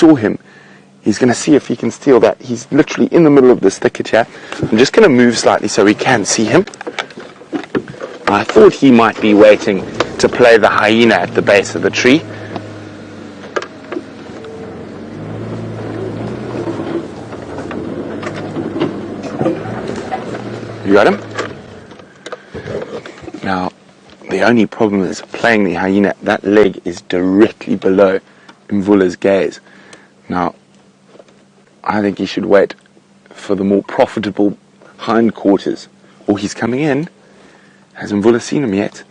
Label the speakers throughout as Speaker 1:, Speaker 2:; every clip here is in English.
Speaker 1: saw him. He's going to see if he can steal that. He's literally in the middle of this thicket here. I'm just going to move slightly so we can see him. I thought he might be waiting to play the hyena at the base of the tree. You got him? Now, the only problem is playing the hyena. That leg is directly below Mvula's gaze. Now, I think he should wait for the more profitable hindquarters. Oh, he's coming in. Has Mvula seen him yet?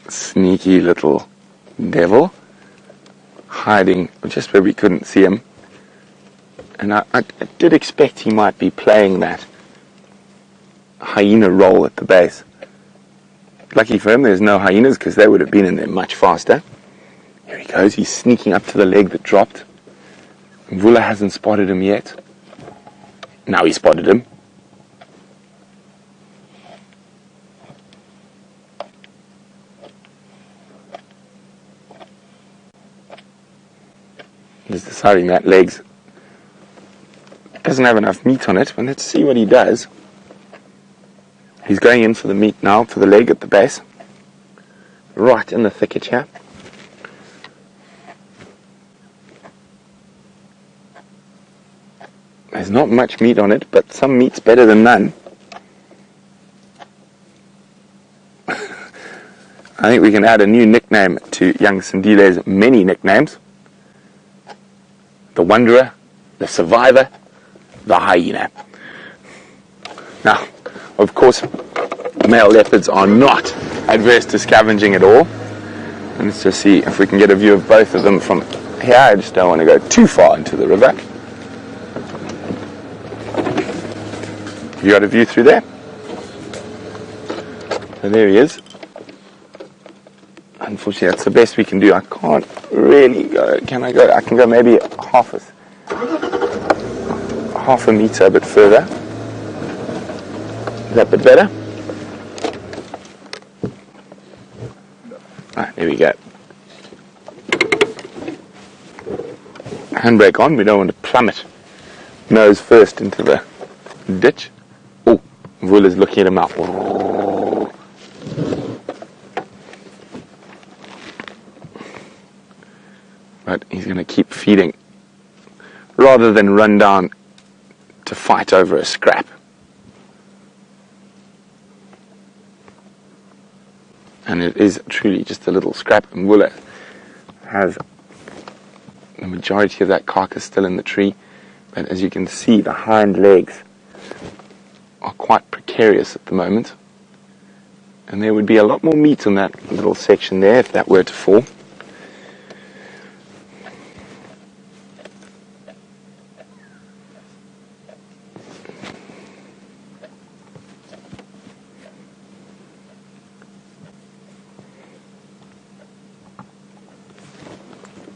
Speaker 1: Sneaky little devil. Hiding just where we couldn't see him. And I did expect he might be playing that hyena role at the base. Lucky for him there's no hyenas, because they would have been in there much faster. Here he goes, he's sneaking up to the leg that dropped. Mvula hasn't spotted him yet. Now he spotted him. He's deciding that legs doesn't have enough meat on it, but let's see what he does. He's going in for the meat now, for the leg at the base. Right in the thicket here. There's not much meat on it, but some meat's better than none. I think we can add a new nickname to young Sindile's many nicknames. The Wanderer, the Survivor, the Hyena. Now, of course, male leopards are not adverse to scavenging at all. And let's just see if we can get a view of both of them from here. I just don't want to go too far into the river. You got a view through there? So there he is. Unfortunately, that's the best we can do. I can't really go. Can I go? I can go maybe half a meter a bit further. Is that a bit better? Ah, there we go. Handbrake on. We don't want to plummet nose first into the ditch. Oh, Mvula's looking at him out. But he's going to keep feeding rather than run down to fight over a scrap. And it is truly just a little scrap. Mvula has the majority of that carcass still in the tree, but as you can see, the hind legs are quite precarious at the moment, and there would be a lot more meat on that little section there if that were to fall.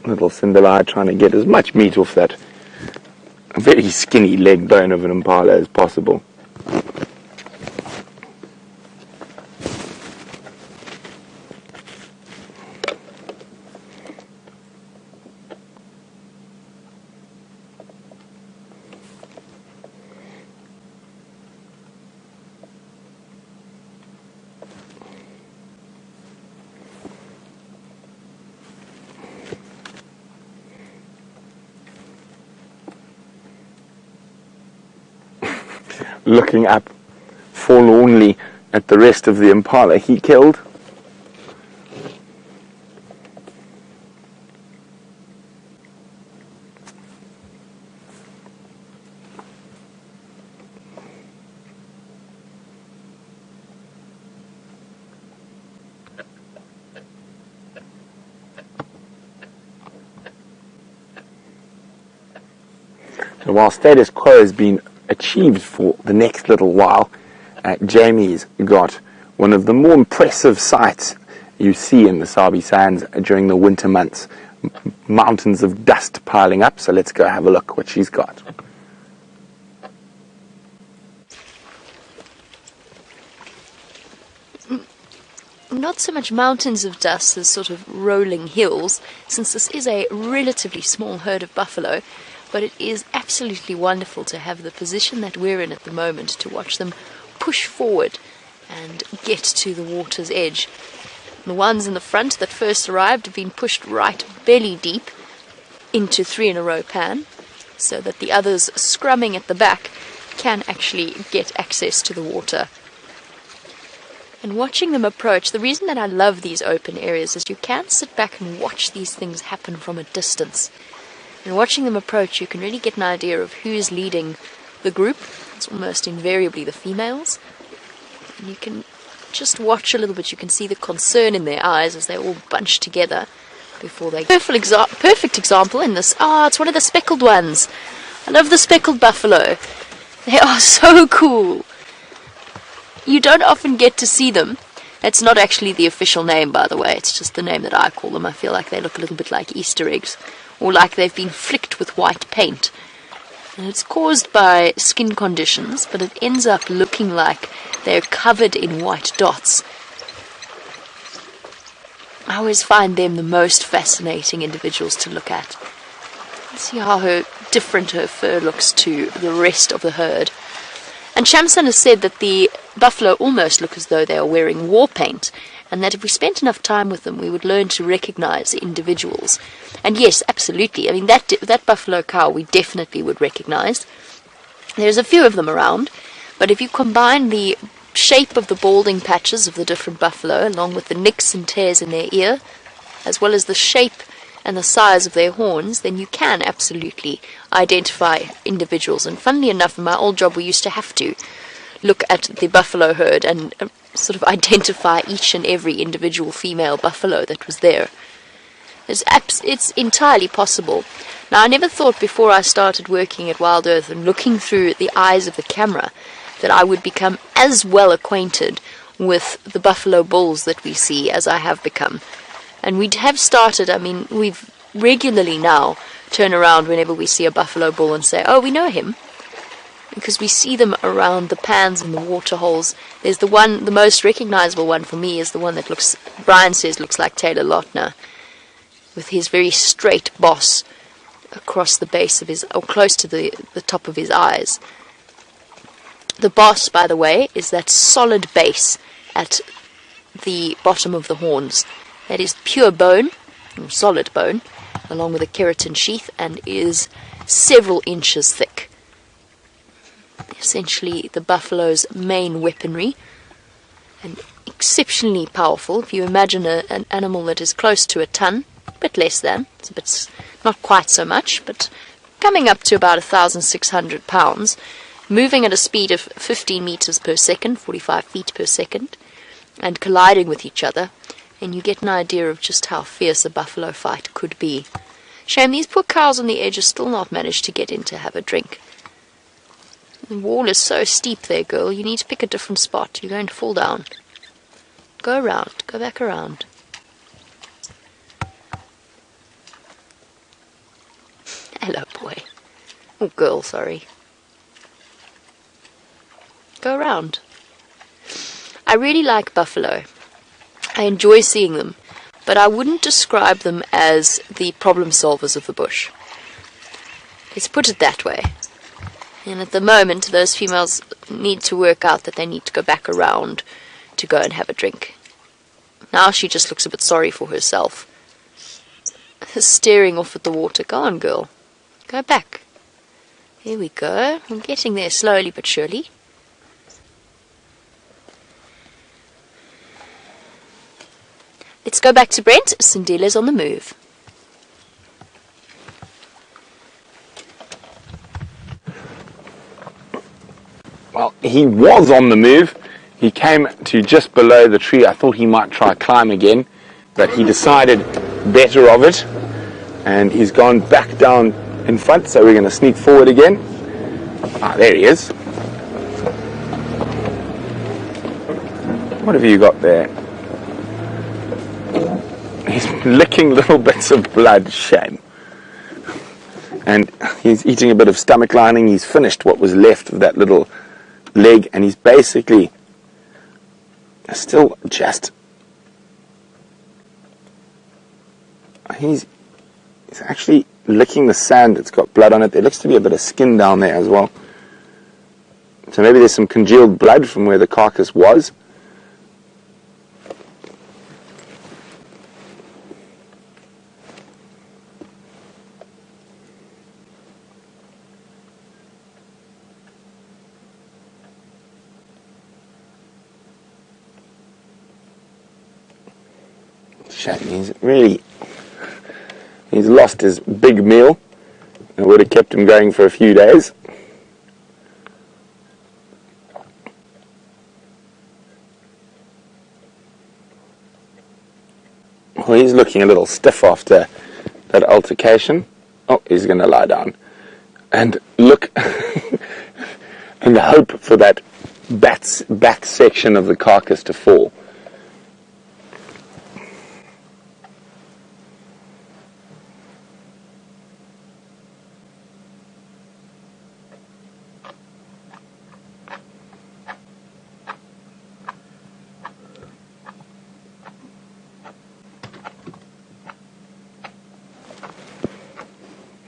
Speaker 1: Little Sindile trying to get as much meat off that very skinny leg bone of an impala as possible. Looking up forlornly at the rest of the impala he killed. So while status quo has been achieved for the next little while, Jamie's got one of the more impressive sights you see in the Sabi Sands during the winter months. Mountains of dust piling up, so let's go have a look what she's got.
Speaker 2: not so much mountains of dust as sort of rolling hills, since this is a relatively small herd of buffalo, but it is absolutely wonderful to have the position that we're in at the moment to watch them push forward and get to the water's edge. The ones in the front that first arrived have been pushed right belly deep into 3 in a row pan, so that the others scrumming at the back can actually get access to the water. And watching them approach, the reason that I love these open areas is you can sit back and watch these things happen from a distance. And watching them approach, you can really get an idea of who's leading the group. It's almost invariably the females. And you can just watch a little bit. You can see the concern in their eyes as they all bunch together before they... Perfect example in this. It's one of the speckled ones. I love the speckled buffalo. They are so cool. You don't often get to see them. It's not actually the official name, by the way. It's just the name that I call them. I feel like they look a little bit like Easter eggs, or like they've been flicked with white paint. And it's caused by skin conditions, but it ends up looking like they're covered in white dots. I always find them the most fascinating individuals to look at. See how different her fur looks to the rest of the herd. And Shamson has said that the buffalo almost look as though they are wearing war paint, and that if we spent enough time with them, we would learn to recognize the individuals. And yes, absolutely. I mean, that buffalo cow we definitely would recognize. There's a few of them around, but if you combine the shape of the balding patches of the different buffalo, along with the nicks and tears in their ear, as well as the shape and the size of their horns, then you can absolutely identify individuals. And funnily enough, in my old job, we used to have to look at the buffalo herd and sort of identify each and every individual female buffalo that was there. It's entirely possible. Now, I never thought before I started working at Wild Earth and looking through the eyes of the camera that I would become as well acquainted with the buffalo bulls that we see as I have become. And we have started, I mean, we've regularly now turn around whenever we see a buffalo bull and say, oh, we know him. Because we see them around the pans and the water holes. There's the most recognizable one for me is the one that looks, Brian says, looks like Taylor Lautner, with his very straight boss across the base of his, or close to the top of his eyes. The boss, by the way, is that solid base at the bottom of the horns. That is pure bone, or solid bone, along with a keratin sheath, and is several inches thick. Essentially the buffalo's main weaponry, and exceptionally powerful. If you imagine an animal that is close to a ton, a bit less than, it's a bit, not quite so much, but coming up to about 1,600 pounds, moving at a speed of 15 meters per second, 45 feet per second, and colliding with each other, and you get an idea of just how fierce a buffalo fight could be. Shame these poor cows on the edge have still not managed to get in to have a drink. The wall is so steep there, girl. You need to pick a different spot. You're going to fall down. Go around. Go back around. Hello, boy. Oh, girl, sorry. Go around. I really like buffalo. I enjoy seeing them, but I wouldn't describe them as the problem solvers of the bush. Let's put it that way. And at the moment, those females need to work out that they need to go back around to go and have a drink. Now she just looks a bit sorry for herself. Staring off at the water. Go on, girl. Go back. Here we go. I'm getting there slowly but surely. Let's go back to Brent. Sindile's on the move.
Speaker 1: Well, he was on the move. He came to just below the tree. I thought he might try climb again, but he decided better of it, and he's gone back down in front, so we're going to sneak forward again. There he is. What have you got there? He's licking little bits of blood, shame. And he's eating a bit of stomach lining. He's finished what was left of that little leg, and he's basically still just He's actually licking the sand that's got blood on it. There looks to be a bit of skin down there as well. So maybe there's some congealed blood from where the carcass was. Shame, he's lost his big meal. It would have kept him going for a few days. Well, he's looking a little stiff after that altercation. Oh, he's going to lie down and look and hope for that back section of the carcass to fall.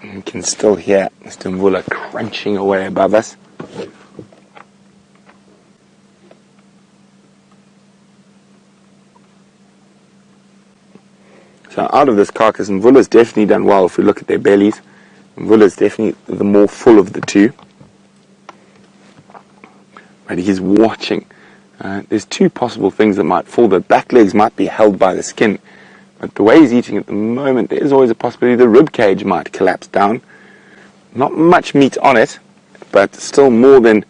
Speaker 1: You can still hear Mr. Mvula crunching away above us. So out of this carcass, Mvula's definitely done well if we look at their bellies. Mvula's definitely the more full of the two. But he's watching. There's two possible things that might fall. The back legs might be held by the skin. But the way he's eating at the moment, there's always a possibility the rib cage might collapse down. Not much meat on it, but still more than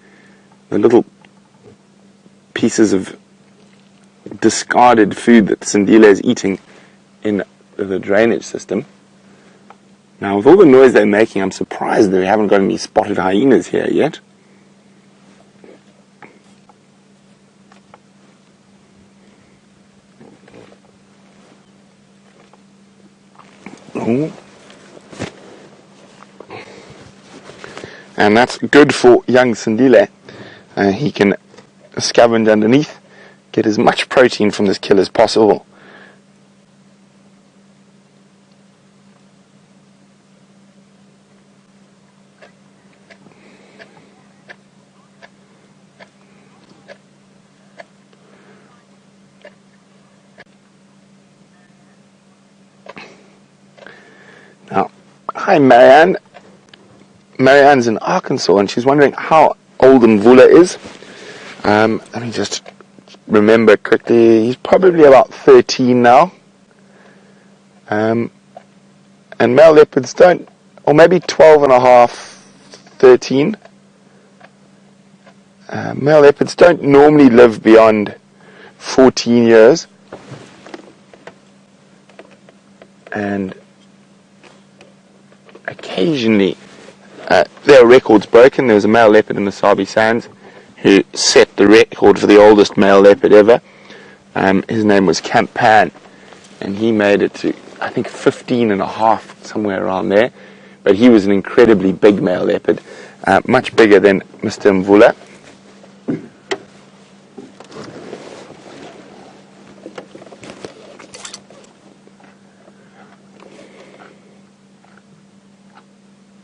Speaker 1: the little pieces of discarded food that Sindile is eating in the drainage system. Now, with all the noise they're making, I'm surprised that we haven't got any spotted hyenas here yet. Ooh. And that's good for young Sindile. He can scavenge underneath, get as much protein from this kill as possible. Now, hi Marianne. Marianne's in Arkansas and she's wondering how old Mvula is. Let me just remember quickly. He's probably about 13 now. And male leopards don't, or maybe 12 and a half, 13. Male leopards don't normally live beyond 14 years. And occasionally there are records broken. There was a male leopard in the Sabi Sands who set the record for the oldest male leopard ever. His name was Camp Pan, and he made it to, I think, 15 and a half, somewhere around there. But he was an incredibly big male leopard, much bigger than Mr. Mvula.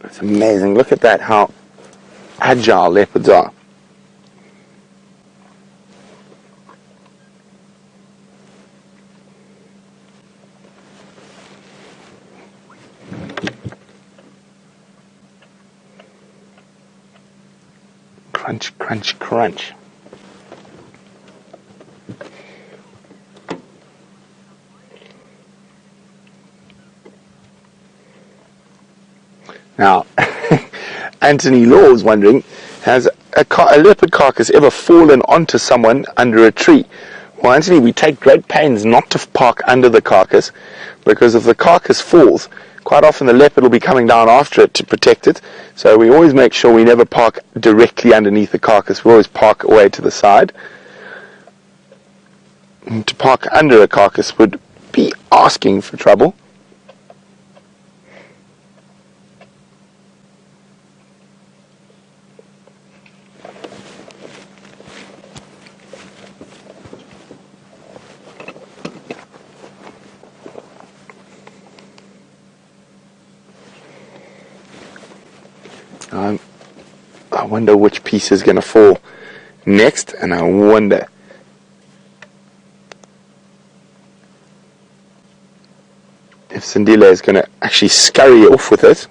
Speaker 1: It's amazing. Look at that, how agile leopards are. Crunch, crunch, crunch. Now, Anthony Law is wondering, has a leopard carcass ever fallen onto someone under a tree? Well, Anthony, we take great pains not to park under the carcass, because if the carcass falls, quite often the leopard will be coming down after it to protect it. So we always make sure we never park directly underneath the carcass. We always park away to the side. And to park under a carcass would be asking for trouble. I wonder which piece is going to fall next, and I wonder if Sindile is going to actually scurry off with it.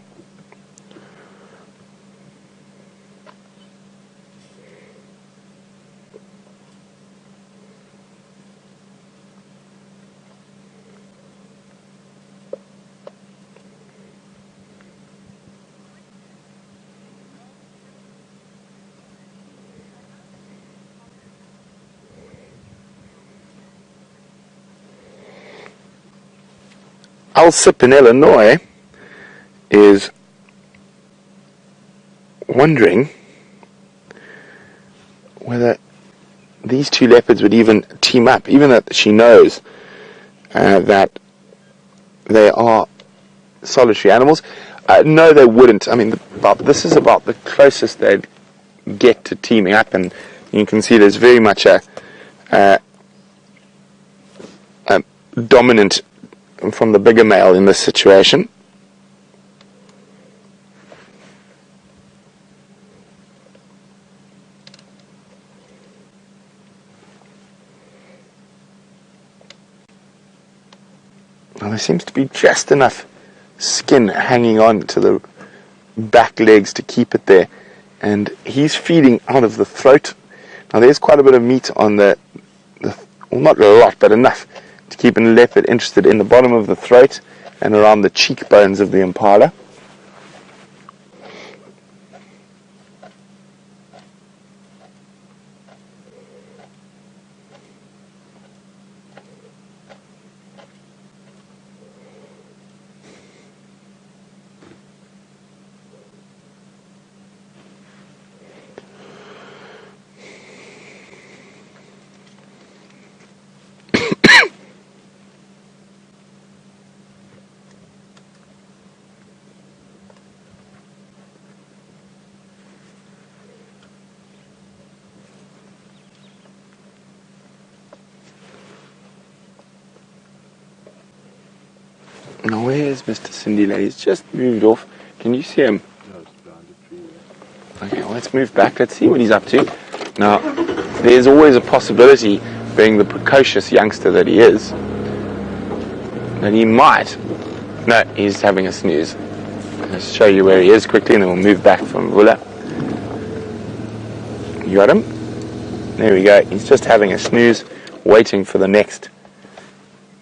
Speaker 1: Alsip in Illinois is wondering whether these two leopards would even team up, even though she knows that they are solitary animals. No, they wouldn't. I mean, this is about the closest they'd get to teaming up, and you can see there's very much a dominant from the bigger male in this situation. Well, there seems to be just enough skin hanging on to the back legs to keep it there, and he's feeding out of the throat. Now there's quite a bit of meat on well, not a lot, but enough to keep a leopard interested in the bottom of the throat and around the cheekbones of the impala. Now where's Mr. Sindile? He's just moved off. Can you see him?
Speaker 3: No, it's behind the tree.
Speaker 1: Okay, well, let's move back. Let's see what he's up to. Now, there's always a possibility, being the precocious youngster that he is, that he might... No, he's having a snooze. Let's show you where he is quickly, and then we'll move back from Mvula. You got him? There we go. He's just having a snooze, waiting for the next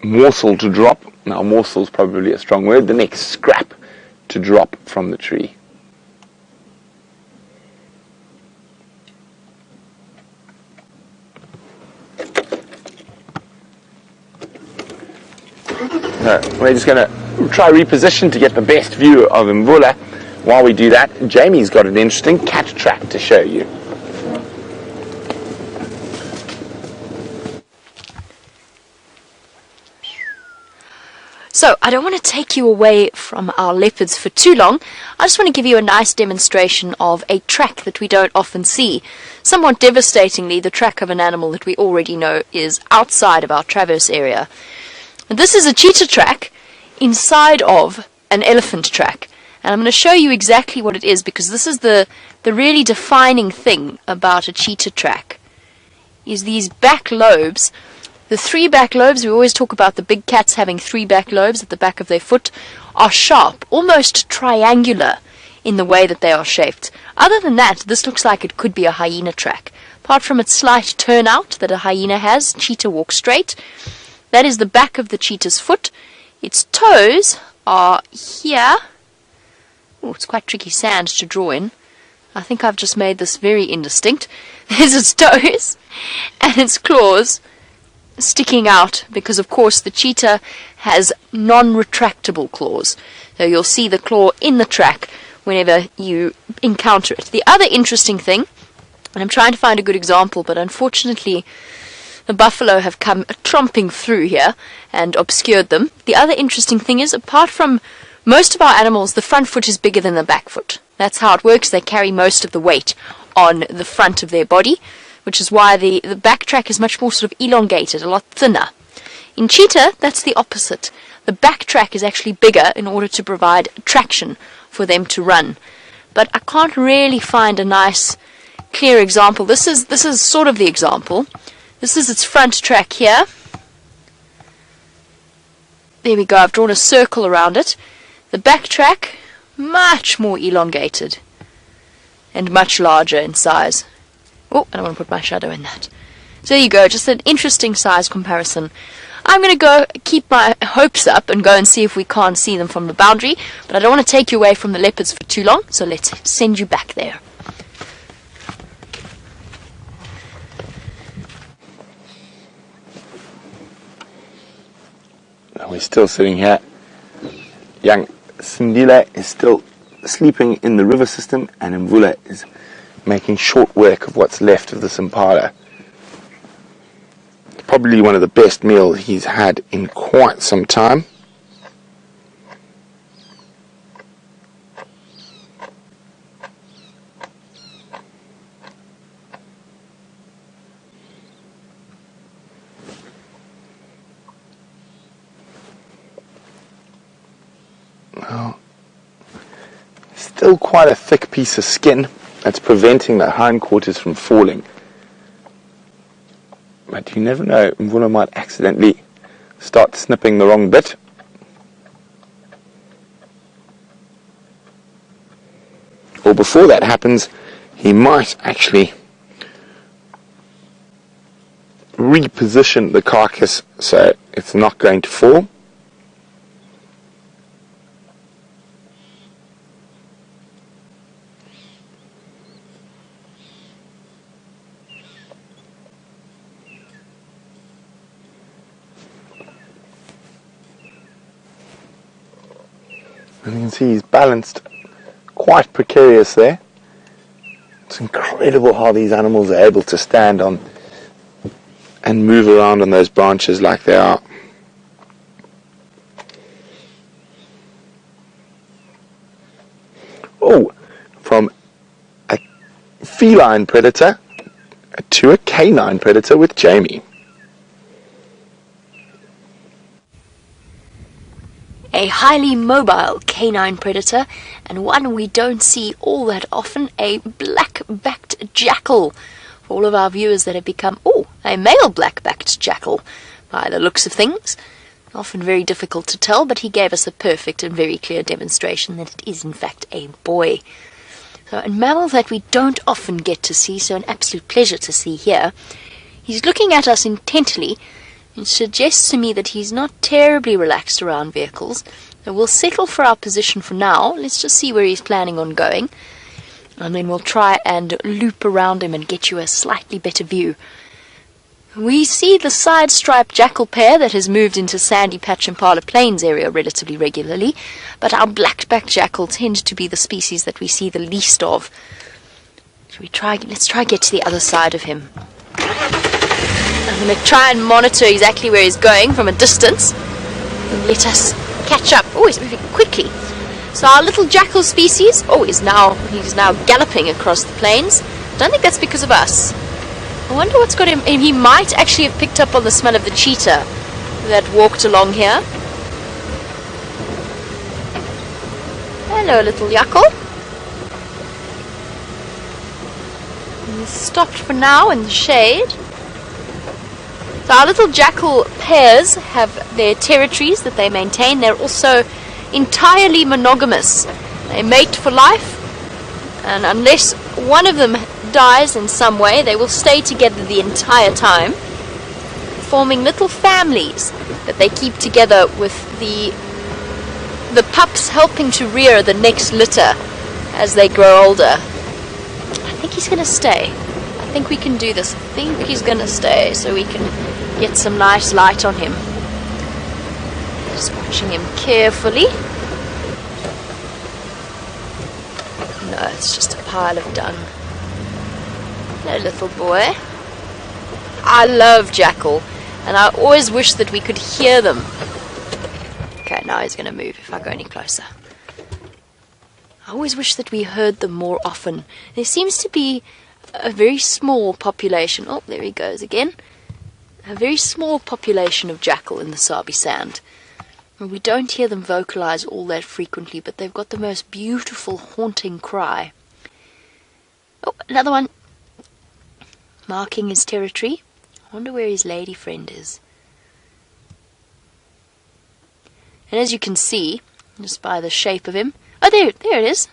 Speaker 1: morsel to drop. Now, morsel is probably a strong word. The next scrap to drop from the tree. We're just going to try reposition to get the best view of Mvula. While we do that, Jamie's got an interesting cat track to show you.
Speaker 2: So, I don't want to take you away from our leopards for too long. I just want to give you a nice demonstration of a track that we don't often see. Somewhat devastatingly, the track of an animal that we already know is outside of our traverse area. And this is a cheetah track inside of an elephant track. And I'm going to show you exactly what it is, because this is the really defining thing about a cheetah track, is these back lobes. The three back lobes, we always talk about the big cats having three back lobes at the back of their foot, are sharp, almost triangular in the way that they are shaped. Other than that, this looks like it could be a hyena track. Apart from its slight turnout that a hyena has, cheetah walks straight. That is the back of the cheetah's foot. Its toes are here. Oh, it's quite tricky sand to draw in. I think I've just made this very indistinct. There's its toes and its claws sticking out, because of course the cheetah has non-retractable claws. So you'll see the claw in the track whenever you encounter it. The other interesting thing, and I'm trying to find a good example, but unfortunately the buffalo have come tromping through here and obscured them. The other interesting thing is, apart from most of our animals, the front foot is bigger than the back foot. That's how it works. They carry most of the weight on the front of their body, which is why the back track is much more sort of elongated, a lot thinner. In cheetah, that's the opposite. The back track is actually bigger in order to provide traction for them to run. but I can't really find a nice clear example. This is sort of the example. This is its front track here. There we go, I've drawn a circle around it. The back track, much more elongated and much larger in size. Oh, I don't want to put my shadow in that. So there you go, just an interesting size comparison. I'm going to go keep my hopes up and go and see if we can't see them from the boundary, but I don't want to take you away from the leopards for too long, so let's send you back there.
Speaker 1: We're still sitting here. Young Sindile is still sleeping in the river system, and Mvula is making short work of what's left of this impala. Probably one of the best meals he's had in quite some time. Well, still quite a thick piece of skin that's preventing the hindquarters from falling. But you never know, Mvula might accidentally start snipping the wrong bit. Or before that happens, he might actually reposition the carcass so it's not going to fall. And you can see he's balanced quite precarious there. It's incredible how these animals are able to stand on and move around on those branches like they are. Oh, from a feline predator to a canine predator with Jamie.
Speaker 2: A highly mobile canine predator, and one we don't see all that often, a black-backed jackal. For all of our viewers that have become, a male black-backed jackal, by the looks of things. Often very difficult to tell, but he gave us a perfect and very clear demonstration that it is in fact a boy. So a mammal that we don't often get to see, so an absolute pleasure to see here. He's looking at us intently, it suggests to me that he's not terribly relaxed around vehicles. So we'll settle for our position for now. Let's just see where he's planning on going. And then we'll try and loop around him and get you a slightly better view. We see the side-striped jackal pair that has moved into Sandy Patch Impala Plains area relatively regularly, but our black-backed jackal tend to be the species that we see the least of. Let's try get to the other side of him. I'm going to try and monitor exactly where he's going from a distance and let us catch up. Oh, he's moving quickly. So our little jackal species, he's now galloping across the plains. I don't think that's because of us. I wonder what's got him. He might actually have picked up on the smell of the cheetah that walked along here. Hello, little jackal. He's stopped for now in the shade. So our little jackal pairs have their territories that they maintain. They're also entirely monogamous. They mate for life, and unless one of them dies in some way, they will stay together the entire time, forming little families that they keep together, with the pups helping to rear the next litter as they grow older. I think he's going to stay. I think we can do this. I think he's going to stay so we can get some nice light on him. Just watching him carefully. No, it's just a pile of dung. No, little boy. I love jackal, and I always wish that we could hear them. Okay, now he's going to move if I go any closer. I always wish that we heard them more often. There seems to be a very small population. Oh, there he goes again. A very small population of jackal in the Sabi Sand. We don't hear them vocalize all that frequently, but they've got the most beautiful, haunting cry. Oh, another one. Marking his territory. I wonder where his lady friend is. And as you can see, just by the shape of him... Oh, there it is.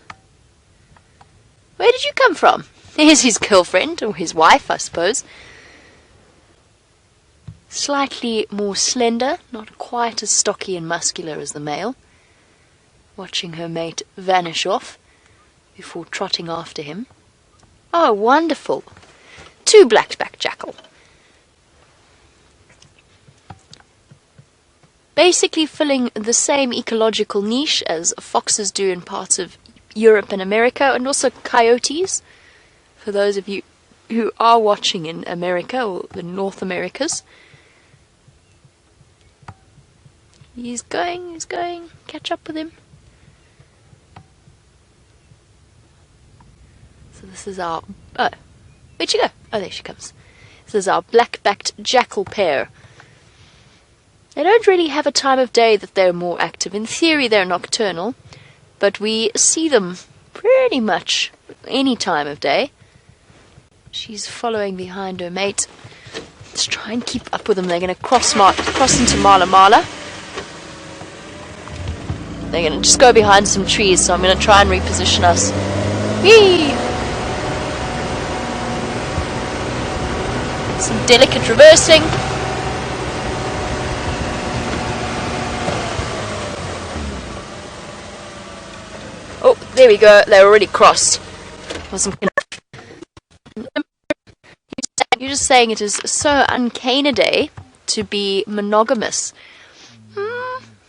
Speaker 2: Where did you come from? There's his girlfriend, or his wife, I suppose. Slightly more slender, not quite as stocky and muscular as the male. Watching her mate vanish off before trotting after him. Oh, wonderful. 2 black-backed jackal. Basically filling the same ecological niche as foxes do in parts of Europe and America, and also coyotes. For those of you who are watching in America or the North Americas. He's going, catch up with him. So this is our, oh, where'd she go? Oh, there she comes. This is our black-backed jackal pair. They don't really have a time of day that they're more active. In theory, they're nocturnal, but we see them pretty much any time of day. She's following behind her mate. Let's try and keep up with them. They're going to cross into Mala Mala. They're going to just go behind some trees, so I'm going to try and reposition us. Whee! Some delicate reversing. Oh, there we go. They're already crossed. Wasn't gonna... You're just saying it is so uncanidae to be monogamous.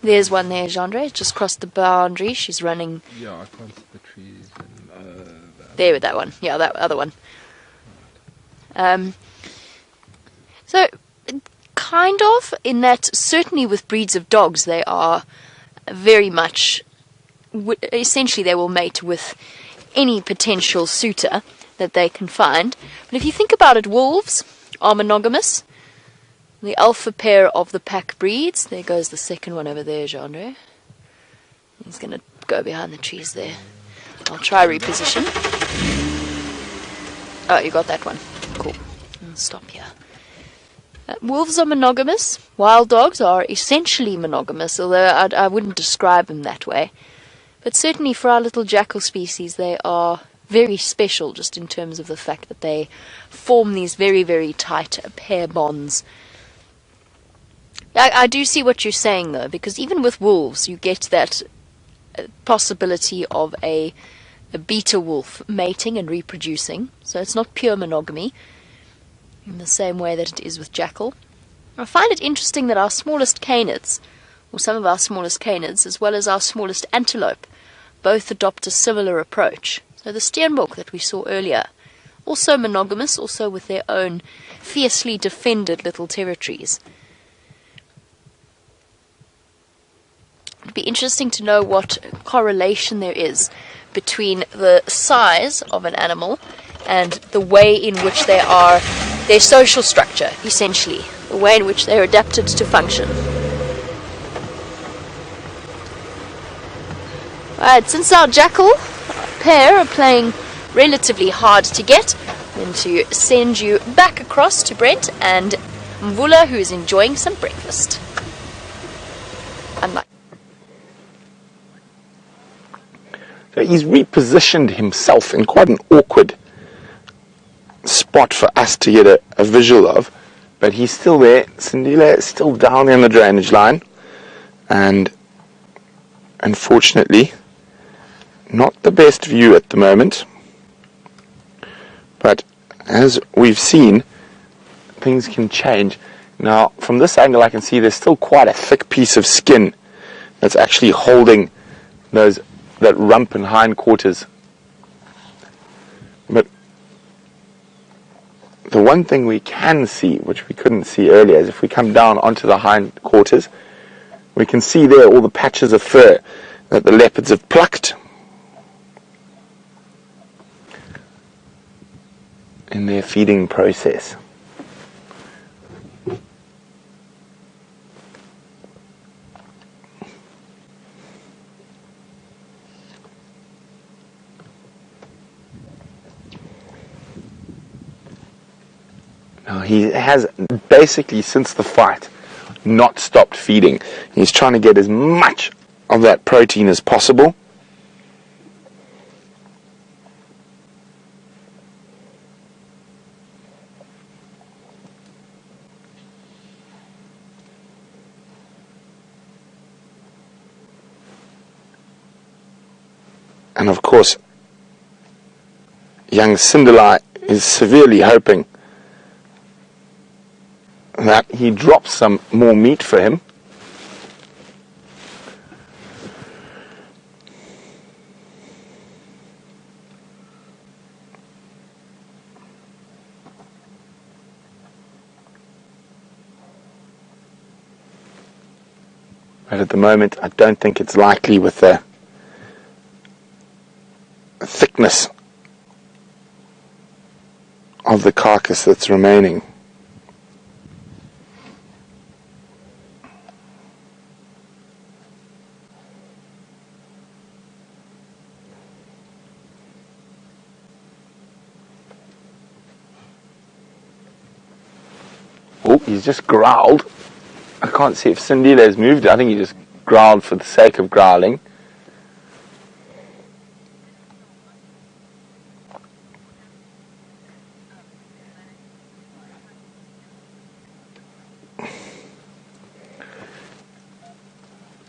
Speaker 2: There's one there, Gendre. Just crossed the boundary. She's running.
Speaker 3: Yeah, across the trees. And,
Speaker 2: there with that one. Yeah, that other one. So, kind of, in that certainly with breeds of dogs, they are very much, essentially they will mate with any potential suitor that they can find. But if you think about it, wolves are monogamous. The alpha pair of the pack breeds. There goes the second one over there, Gendre. He's going to go behind the trees there. I'll try reposition. Oh, you got that one. Cool. I'll stop here. Wolves are monogamous. Wild dogs are essentially monogamous, although I wouldn't describe them that way. But certainly for our little jackal species, they are very special just in terms of the fact that they form these very, very tight pair bonds. I do see what you're saying, though, because even with wolves, you get that possibility of a beta wolf mating and reproducing. So it's not pure monogamy in the same way that it is with jackal. I find it interesting that our smallest canids, or some of our smallest canids, as well as our smallest antelope, both adopt a similar approach. So the steenbok that we saw earlier, also monogamous, also with their own fiercely defended little territories. It'd be interesting to know what correlation there is between the size of an animal and the way in which they are, their social structure, essentially, the way in which they're adapted to function. Alright, since our jackal pair are playing relatively hard to get, I'm going to send you back across to Brent and Mvula, who is enjoying some breakfast.
Speaker 1: So he's repositioned himself in quite an awkward spot for us to get a visual of, but he's still there. Sindile is still down in the drainage line, and unfortunately not the best view at the moment. But as we've seen, things can change. Now from this angle I can see there's still quite a thick piece of skin that's actually holding that rump and hindquarters. But the one thing we can see, which we couldn't see earlier, is if we come down onto the hindquarters, we can see there all the patches of fur that the leopards have plucked in their feeding process. Now, he has basically, since the fight, not stopped feeding. He's trying to get as much of that protein as possible. And of course, young Sindile is severely hoping that he drops some more meat for him. But at the moment, I don't think it's likely with the thickness of the carcass that's remaining. Oh, he's just growled. I can't see if Sindile has moved. I think he just growled for the sake of growling.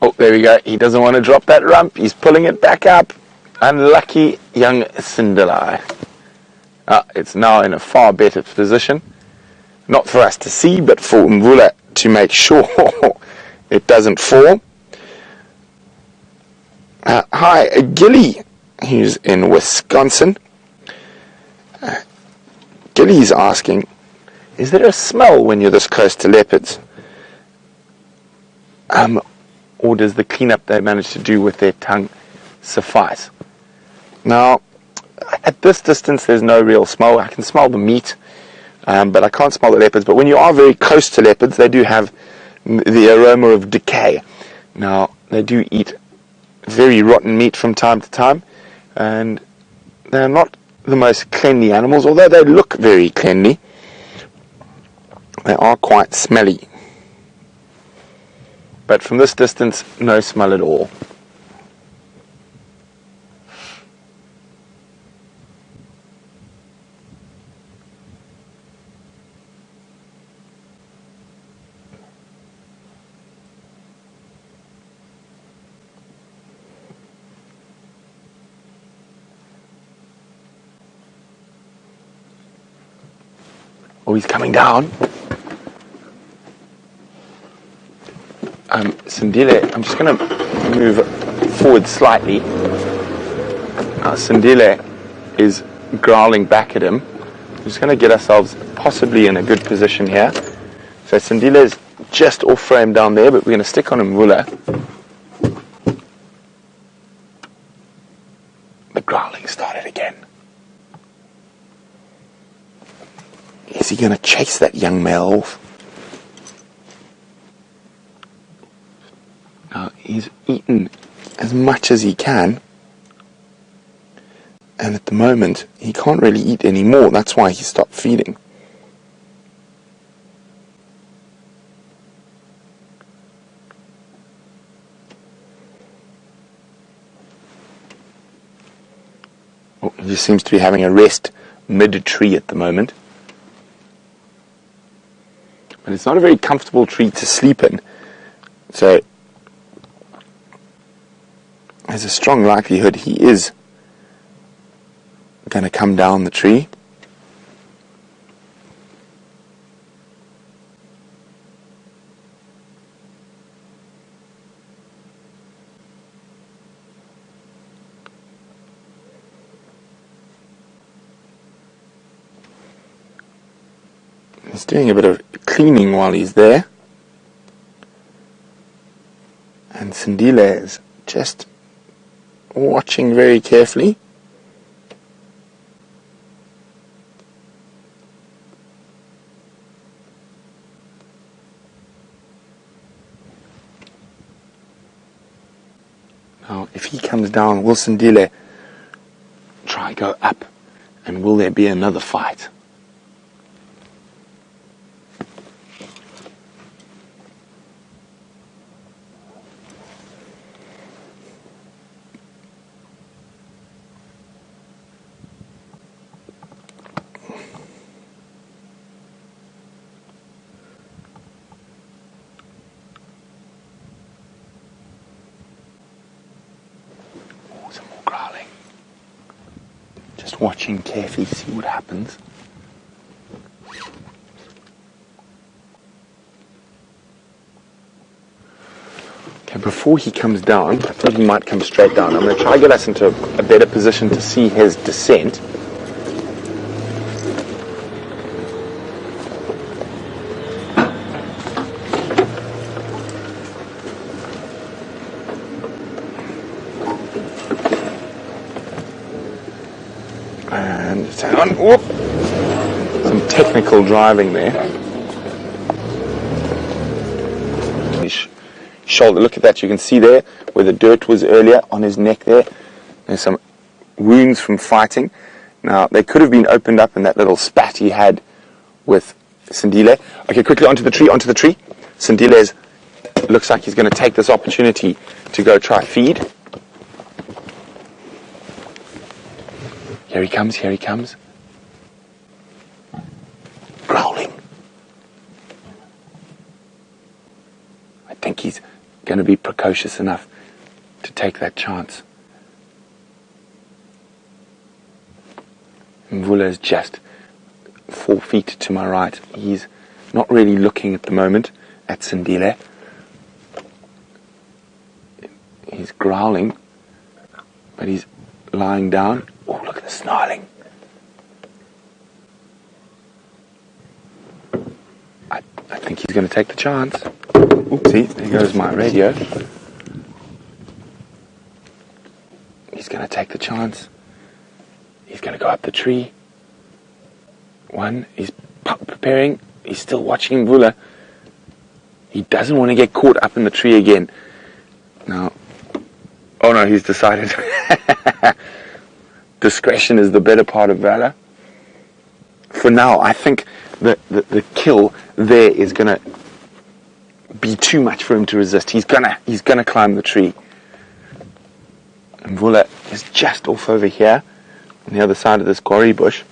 Speaker 1: Oh, there we go. He doesn't want to drop that rump. He's pulling it back up. Unlucky young Sindile. It's now in a far better position. Not for us to see, but for Mvula to make sure it doesn't fall. Hi, Gilly, who's in Wisconsin. Gilly's asking, is there a smell when you're this close to leopards? Or does the cleanup they manage to do with their tongue suffice? Now, at this distance, there's no real smell. I can smell the meat, but I can't smell the leopards. But when you are very close to leopards, they do have the aroma of decay. Now, they do eat very rotten meat from time to time, and they're not the most cleanly animals, although they look very cleanly. They are quite smelly. But from this distance, no smell at all. Oh, he's coming down. Sindile, I'm just going to move forward slightly. Sindile is growling back at him. We're just going to get ourselves possibly in a good position here. So Sindile is just off frame down there, but we're going to stick on Mvula. The growling started again. Is he going to chase that young male off? Now, he's eaten as much as he can, and at the moment he can't really eat any more. That's why he stopped feeding. Oh, he just seems to be having a rest mid-tree at the moment. But it's not a very comfortable tree to sleep in, so there's a strong likelihood he is going to come down the tree. He's doing a bit of cleaning while he's there. And Sindile is just watching very carefully. Now, if he comes down, will Sindile try go up? And will there be another fight? just watching carefully to see what happens. Okay, before he comes down, I thought he might come straight down. I'm going to try to get us into a better position to see his descent. And just hang on. Whoop. Some technical driving there. His shoulder, look at that. You can see there where the dirt was earlier on his neck there. There's some wounds from fighting. Now, they could have been opened up in that little spat he had with Sindile. Okay, quickly onto the tree, Sindile looks like he's going to take this opportunity to go try feed. Here he comes. Growling. I think he's going to be precocious enough to take that chance. Mvula is just 4 feet to my right. He's not really looking at the moment at Sindile. He's growling, but he's lying down. Oh, look at the snarling. I think he's going to take the chance. Oopsie, there goes my radio. He's going to take the chance. He's going to go up the tree. One, he's preparing. He's still watching Mvula. He doesn't want to get caught up in the tree again. Now, oh no, he's decided. Discretion is the better part of valor. For now, I think the kill there is going to be too much for him to resist. He's gonna climb the tree. Mvula is just off over here on the other side of this gori bush,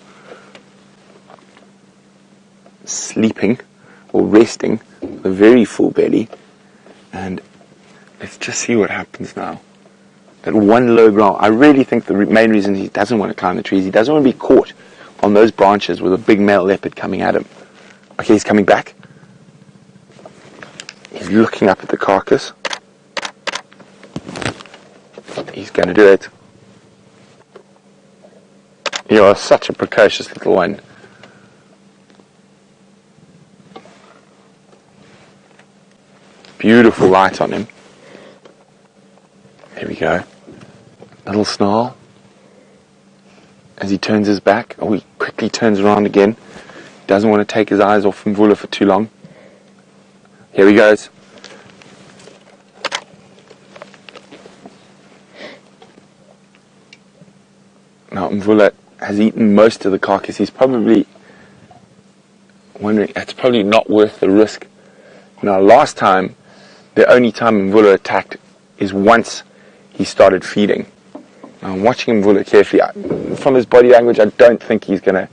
Speaker 1: sleeping or resting with a very full belly. And let's just see what happens now. That one low growl. I really think the main reason he doesn't want to climb the trees, he doesn't want to be caught on those branches with a big male leopard coming at him. Okay, he's coming back. He's looking up at the carcass. He's going to do it. You are such a precocious little one. Beautiful light on him. There we go. Little snarl. As he turns his back, he quickly turns around again. Doesn't want to take his eyes off Mvula for too long. Here he goes. Now Mvula has eaten most of the carcass. He's probably wondering, it's probably not worth the risk. Now last time, the only time Mvula attacked is once he started feeding. Now I'm watching Mvula carefully. From his body language, I don't think he's gonna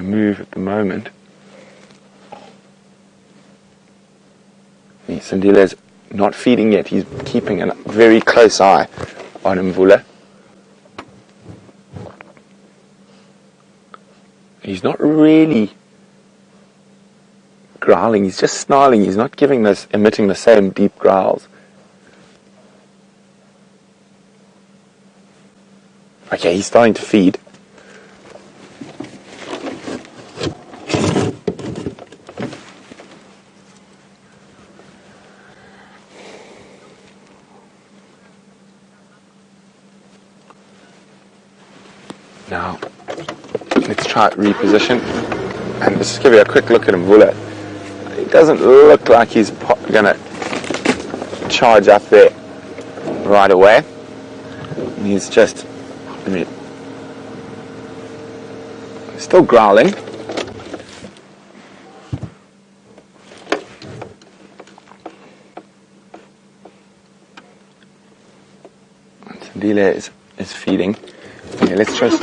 Speaker 1: move at the moment. Sindile's not feeding yet. He's keeping a very close eye on Mvula. He's not really growling. He's just snarling. He's not emitting the same deep growls. Okay, he's starting to feed. Now, let's try reposition, and let's just give you a quick look at Mvula. It doesn't look like he's going to charge up there right away. He's just still growling. Sindile is feeding. Okay, let's just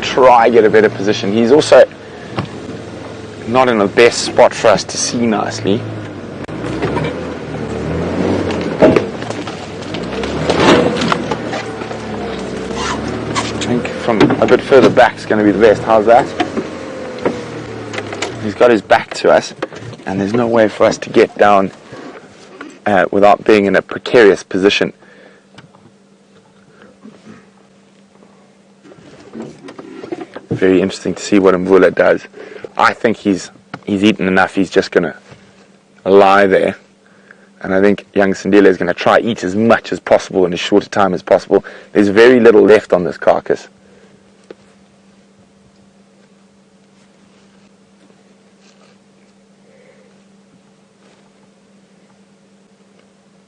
Speaker 1: try get a better position. He's also not in the best spot for us to see nicely. a bit further back is going to be the best. How's that? He's got his back to us, and there's no way for us to get down without being in a precarious position. Very interesting to see what Mvula does. I think he's eaten enough. He's just going to lie there. And I think young Sindile is going to try eat as much as possible in as short a time as possible. There's very little left on this carcass.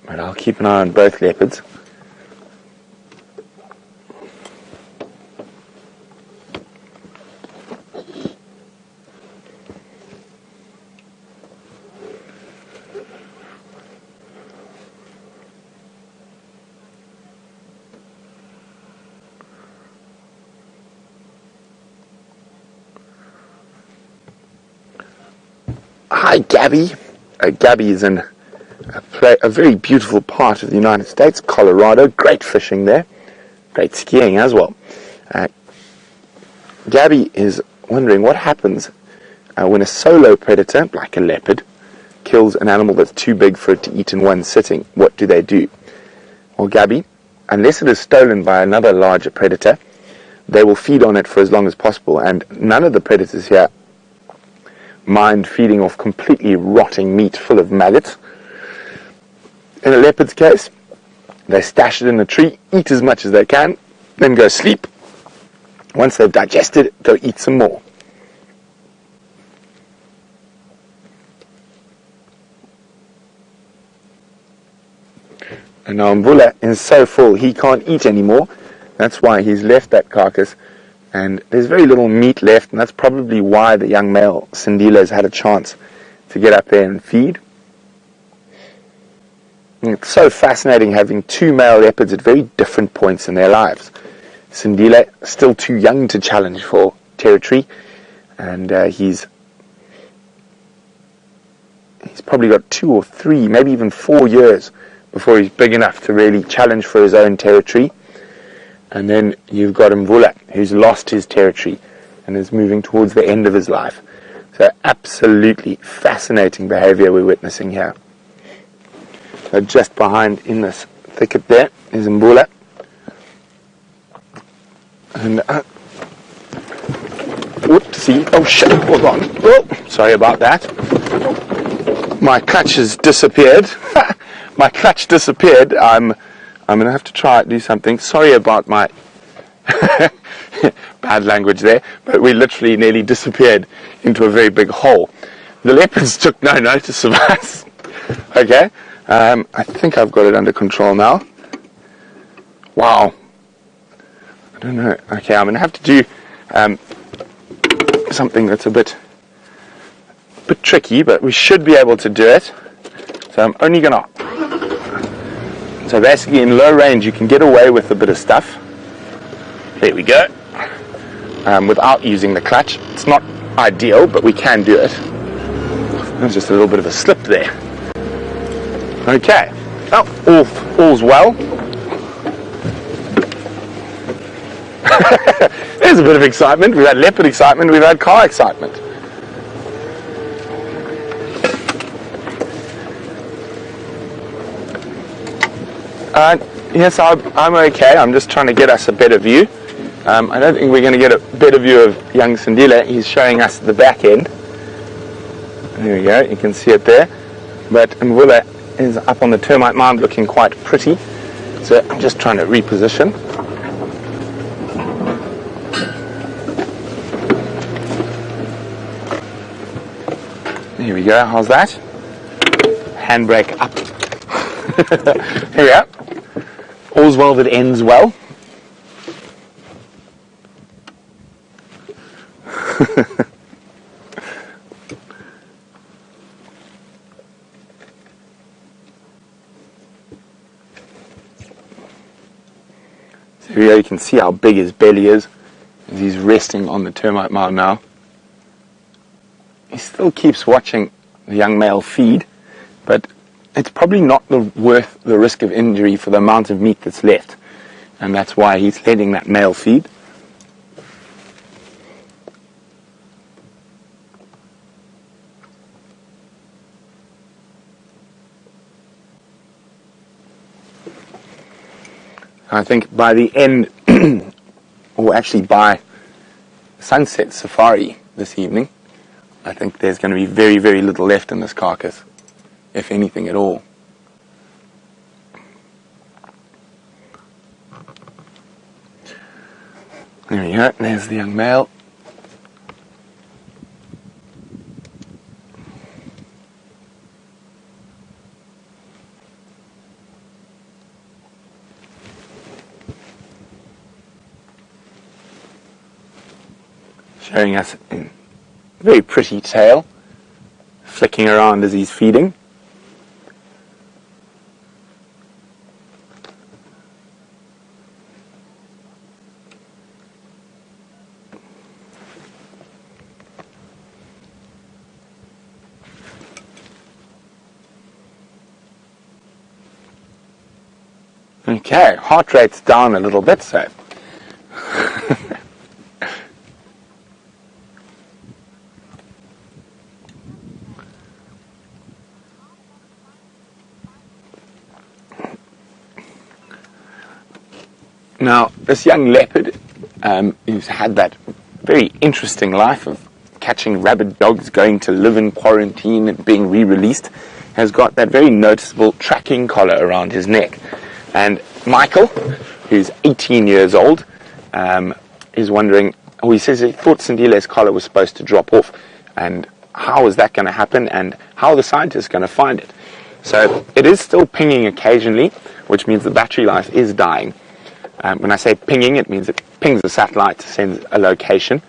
Speaker 1: But I'll keep an eye on both leopards. Hi, Gabby. Gabby is in a very beautiful part of the United States, Colorado. Great fishing there. Great skiing as well. Gabby is wondering what happens when a solo predator, like a leopard, kills an animal that's too big for it to eat in one sitting. What do they do? Well, Gabby, unless it is stolen by another larger predator, they will feed on it for as long as possible, and none of the predators here mind feeding off completely rotting meat full of maggots. In a leopard's case, they stash it in a tree, eat as much as they can, then go sleep. Once they've digested it, go eat some more. And now Mvula is so full he can't eat anymore. That's why he's left that carcass. And there's very little meat left, and that's probably why the young male Sindile has had a chance to get up there and feed. And it's so fascinating having two male leopards at very different points in their lives. Sindile, still too young to challenge for territory, and he's probably got 2 or 3, maybe even 4 years before he's big enough to really challenge for his own territory. And then you've got Mvula, who's lost his territory and is moving towards the end of his life. So absolutely fascinating behavior we're witnessing here. So just behind in this thicket there is Mvula. And, whoopsie, oh shit, hold on. Oh, sorry about that. My clutch has disappeared. My clutch disappeared. I'm going to have to try to do something. Sorry about my bad language there, but we literally nearly disappeared into a very big hole. The leopards took no notice of us. Okay, I think I've got it under control now. Wow. I don't know. Okay, I'm going to have to do something that's a bit tricky, but we should be able to do it. So I'm only going to... So basically in low range you can get away with a bit of stuff. There we go. Without using the clutch. It's not ideal, but we can do it. There's just a little bit of a slip there. Okay. Oh, all's well. There's a bit of excitement. We've had leopard excitement, we've had car excitement. Yes, I'm okay. I'm just trying to get us a better view. I don't think we're going to get a better view of young Sindile. He's showing us the back end. There we go. You can see it there. But Mvula is up on the termite mound looking quite pretty. So I'm just trying to reposition. Here we go. How's that? Handbrake up. Here we are. All's well that ends well. So here you can see how big his belly is as he's resting on the termite mound now. He still keeps watching the young male feed, but it's probably not worth the risk of injury for the amount of meat that's left, and that's why he's letting that male feed. I think by the end, or actually by sunset safari this evening, I think there's going to be very, very little left in this carcass, if anything at all. There we go, there's the young male. Showing us a very pretty tail, flicking around as he's feeding. Okay, heart rate's down a little bit, so now, this young leopard, who's had that very interesting life of catching rabid dogs, going to live in quarantine and being re-released, has got that very noticeable tracking collar around his neck. And Michael, who's 18 years old, is wondering, he says he thought Sindile's collar was supposed to drop off, and how is that going to happen, and how are the scientists going to find it? So it is still pinging occasionally, which means the battery life is dying. When I say pinging, it means it pings the satellite to send a location.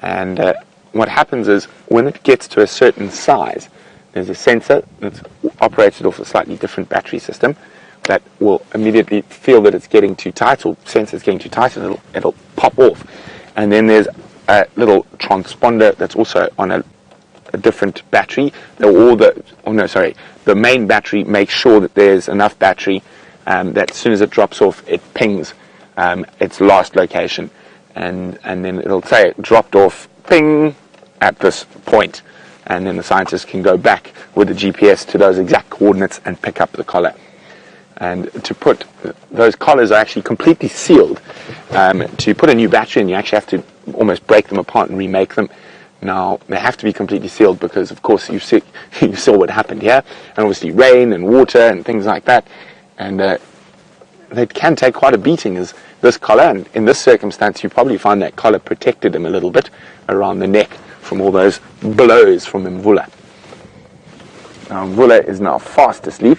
Speaker 1: And what happens is, when it gets to a certain size, there's a sensor that's operated off a slightly different battery system that will immediately feel that it's getting too tight, or sense it's getting too tight, and it'll pop off. And then there's a little transponder that's also on a different battery. The main battery makes sure that there's enough battery that as soon as it drops off, it pings its last location, and then it'll say it dropped off, ping, at this point, and then the scientists can go back with the GPS to those exact coordinates and pick up the collar. And to put those collars are actually completely sealed. To put a new battery in, you actually have to almost break them apart and remake them. Now, they have to be completely sealed because, of course, you saw what happened here, and obviously rain and water and things like that. And they can take quite a beating as this collar, and in this circumstance you probably find that collar protected him a little bit around the neck from all those blows from Mvula. Now Mvula is now fast asleep,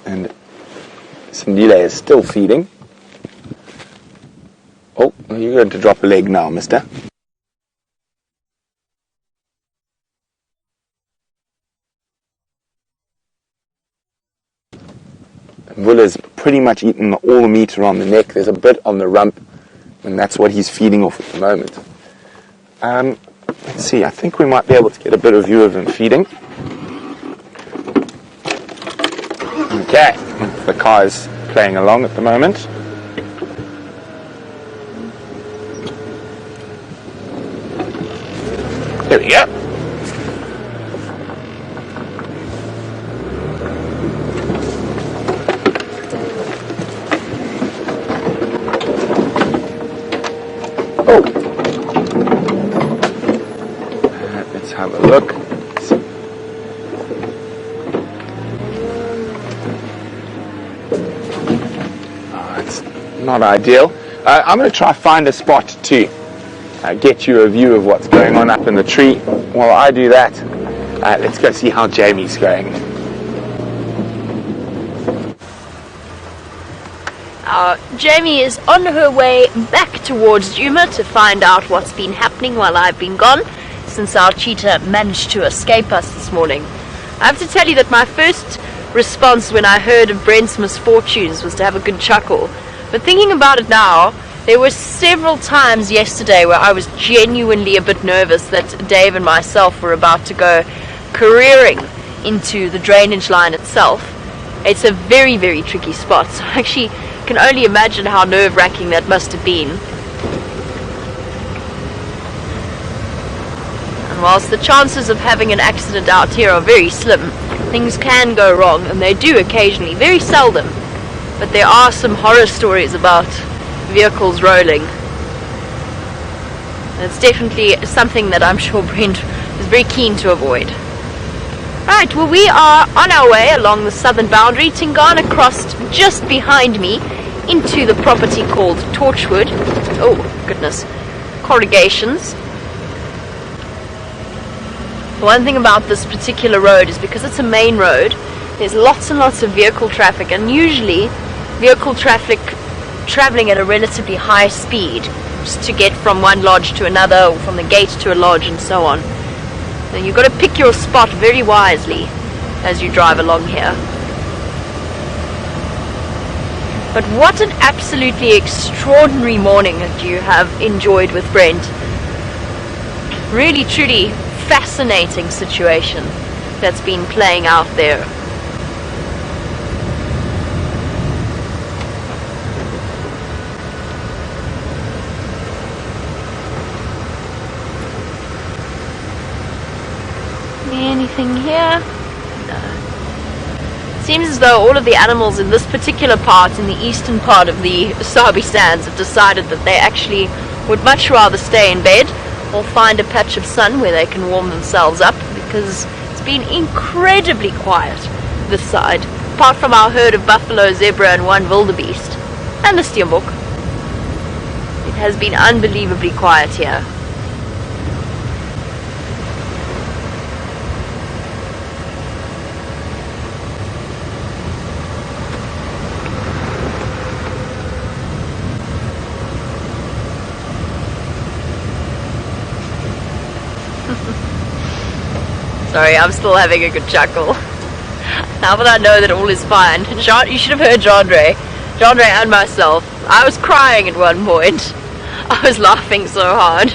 Speaker 1: and Sindile is still feeding. Oh, you're going to drop a leg now, mister. Mvula's pretty much eaten all the meat around the neck. There's a bit on the rump, and that's what he's feeding off at the moment. Let's see, I think we might be able to get a bit of view of him feeding. Okay, the car is playing along at the moment. There we go. Oh, let's have a look. Oh, it's not ideal. I'm going to try find a spot to get you a view of what's going on up in the tree. While I do that, let's go see how Jamie's going.
Speaker 2: Jamie is on her way back towards Djuma to find out what's been happening while I've been gone, since our cheetah managed to escape us this morning. I have to tell you that my first response when I heard of Brent's misfortunes was to have a good chuckle. But thinking about it now, there were several times yesterday where I was genuinely a bit nervous that Dave and myself were about to go careering into the drainage line itself. It's a very, very tricky spot, so I actually can only imagine how nerve-wracking that must have been. And whilst the chances of having an accident out here are very slim, things can go wrong, and they do occasionally, very seldom. but there are some horror stories about vehicles rolling. It's definitely something that I'm sure Brent is very keen to avoid. Right, well, we are on our way along the southern boundary. Tingana crossed just behind me into the property called Torchwood. Oh, goodness. Corrugations. The one thing about this particular road is because it's a main road, there's lots and lots of vehicle traffic, and usually vehicle traffic traveling at a relatively high speed just to get from one lodge to another, or from the gate to a lodge and so on. So you've got to pick your spot very wisely as you drive along here. But what an absolutely extraordinary morning that you have enjoyed with Brent. Really, truly fascinating situation that's been playing out there. Anything here? No. Seems as though all of the animals in this particular part, in the eastern part of the Sabi Sands, have decided that they actually would much rather stay in bed or find a patch of sun where they can warm themselves up, because it's been incredibly quiet this side, apart from our herd of buffalo, zebra and one wildebeest, and the steenbok. It has been unbelievably quiet here. Sorry, I'm still having a good chuckle. Now that I know that all is fine. You should have heard Jandre and myself. I was crying at one point. I was laughing so hard.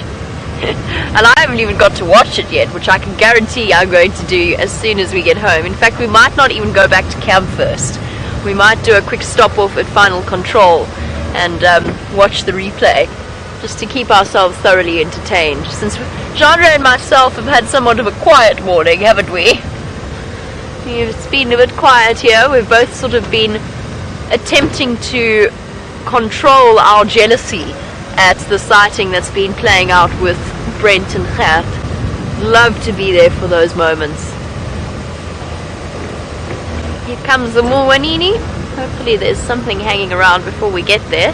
Speaker 2: And I haven't even got to watch it yet, which I can guarantee I'm going to do as soon as we get home. In fact, we might not even go back to camp first. We might do a quick stop off at Final Control and watch the replay, just to keep ourselves thoroughly entertained, since Jandre and myself have had somewhat of a quiet morning, haven't we? It's been a bit quiet here. We've both sort of been attempting to control our jealousy at the sighting that's been playing out with Brent and Gert. Love to be there for those moments. Here comes the Mulwanini. Hopefully there's something hanging around before we get there.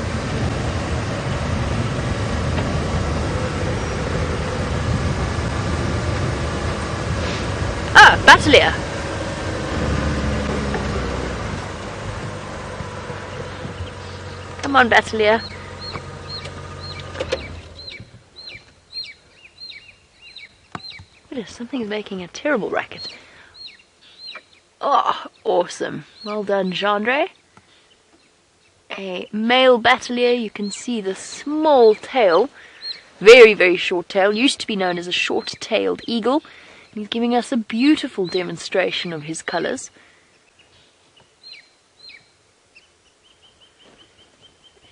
Speaker 2: Ah, Battalier. Come on, Battalier. Something's making a terrible racket. Oh, awesome. Well done, Jandre. A male Battalier. You can see the small tail. Very, very short tail. Used to be known as a short-tailed eagle. He's giving us a beautiful demonstration of his colours.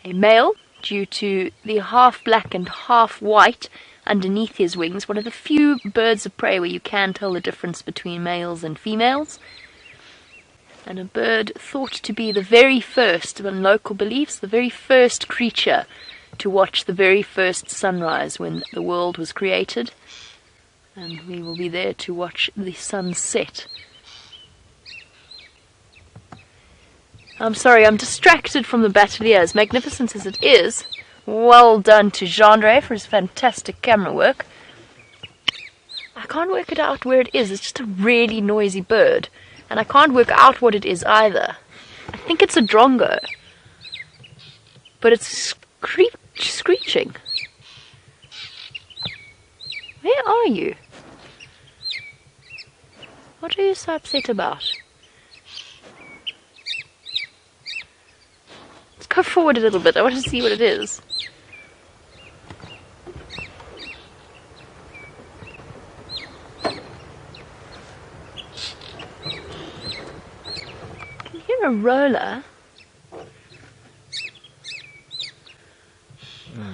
Speaker 2: A male, due to the half black and half white underneath his wings, one of the few birds of prey where you can tell the difference between males and females. And a bird thought to be the very first, in local beliefs, the very first creature to watch the very first sunrise when the world was created. And we will be there to watch the sun set. I'm sorry, I'm distracted from the Battalier, as magnificent as it is. Well done to Jandre for his fantastic camera work. I can't work it out where it is. It's just a really noisy bird. And I can't work out what it is either. I think it's a drongo. But it's screeching. Where are you? What are you so upset about? Let's go forward a little bit. I want to see what it is. I can hear a roller.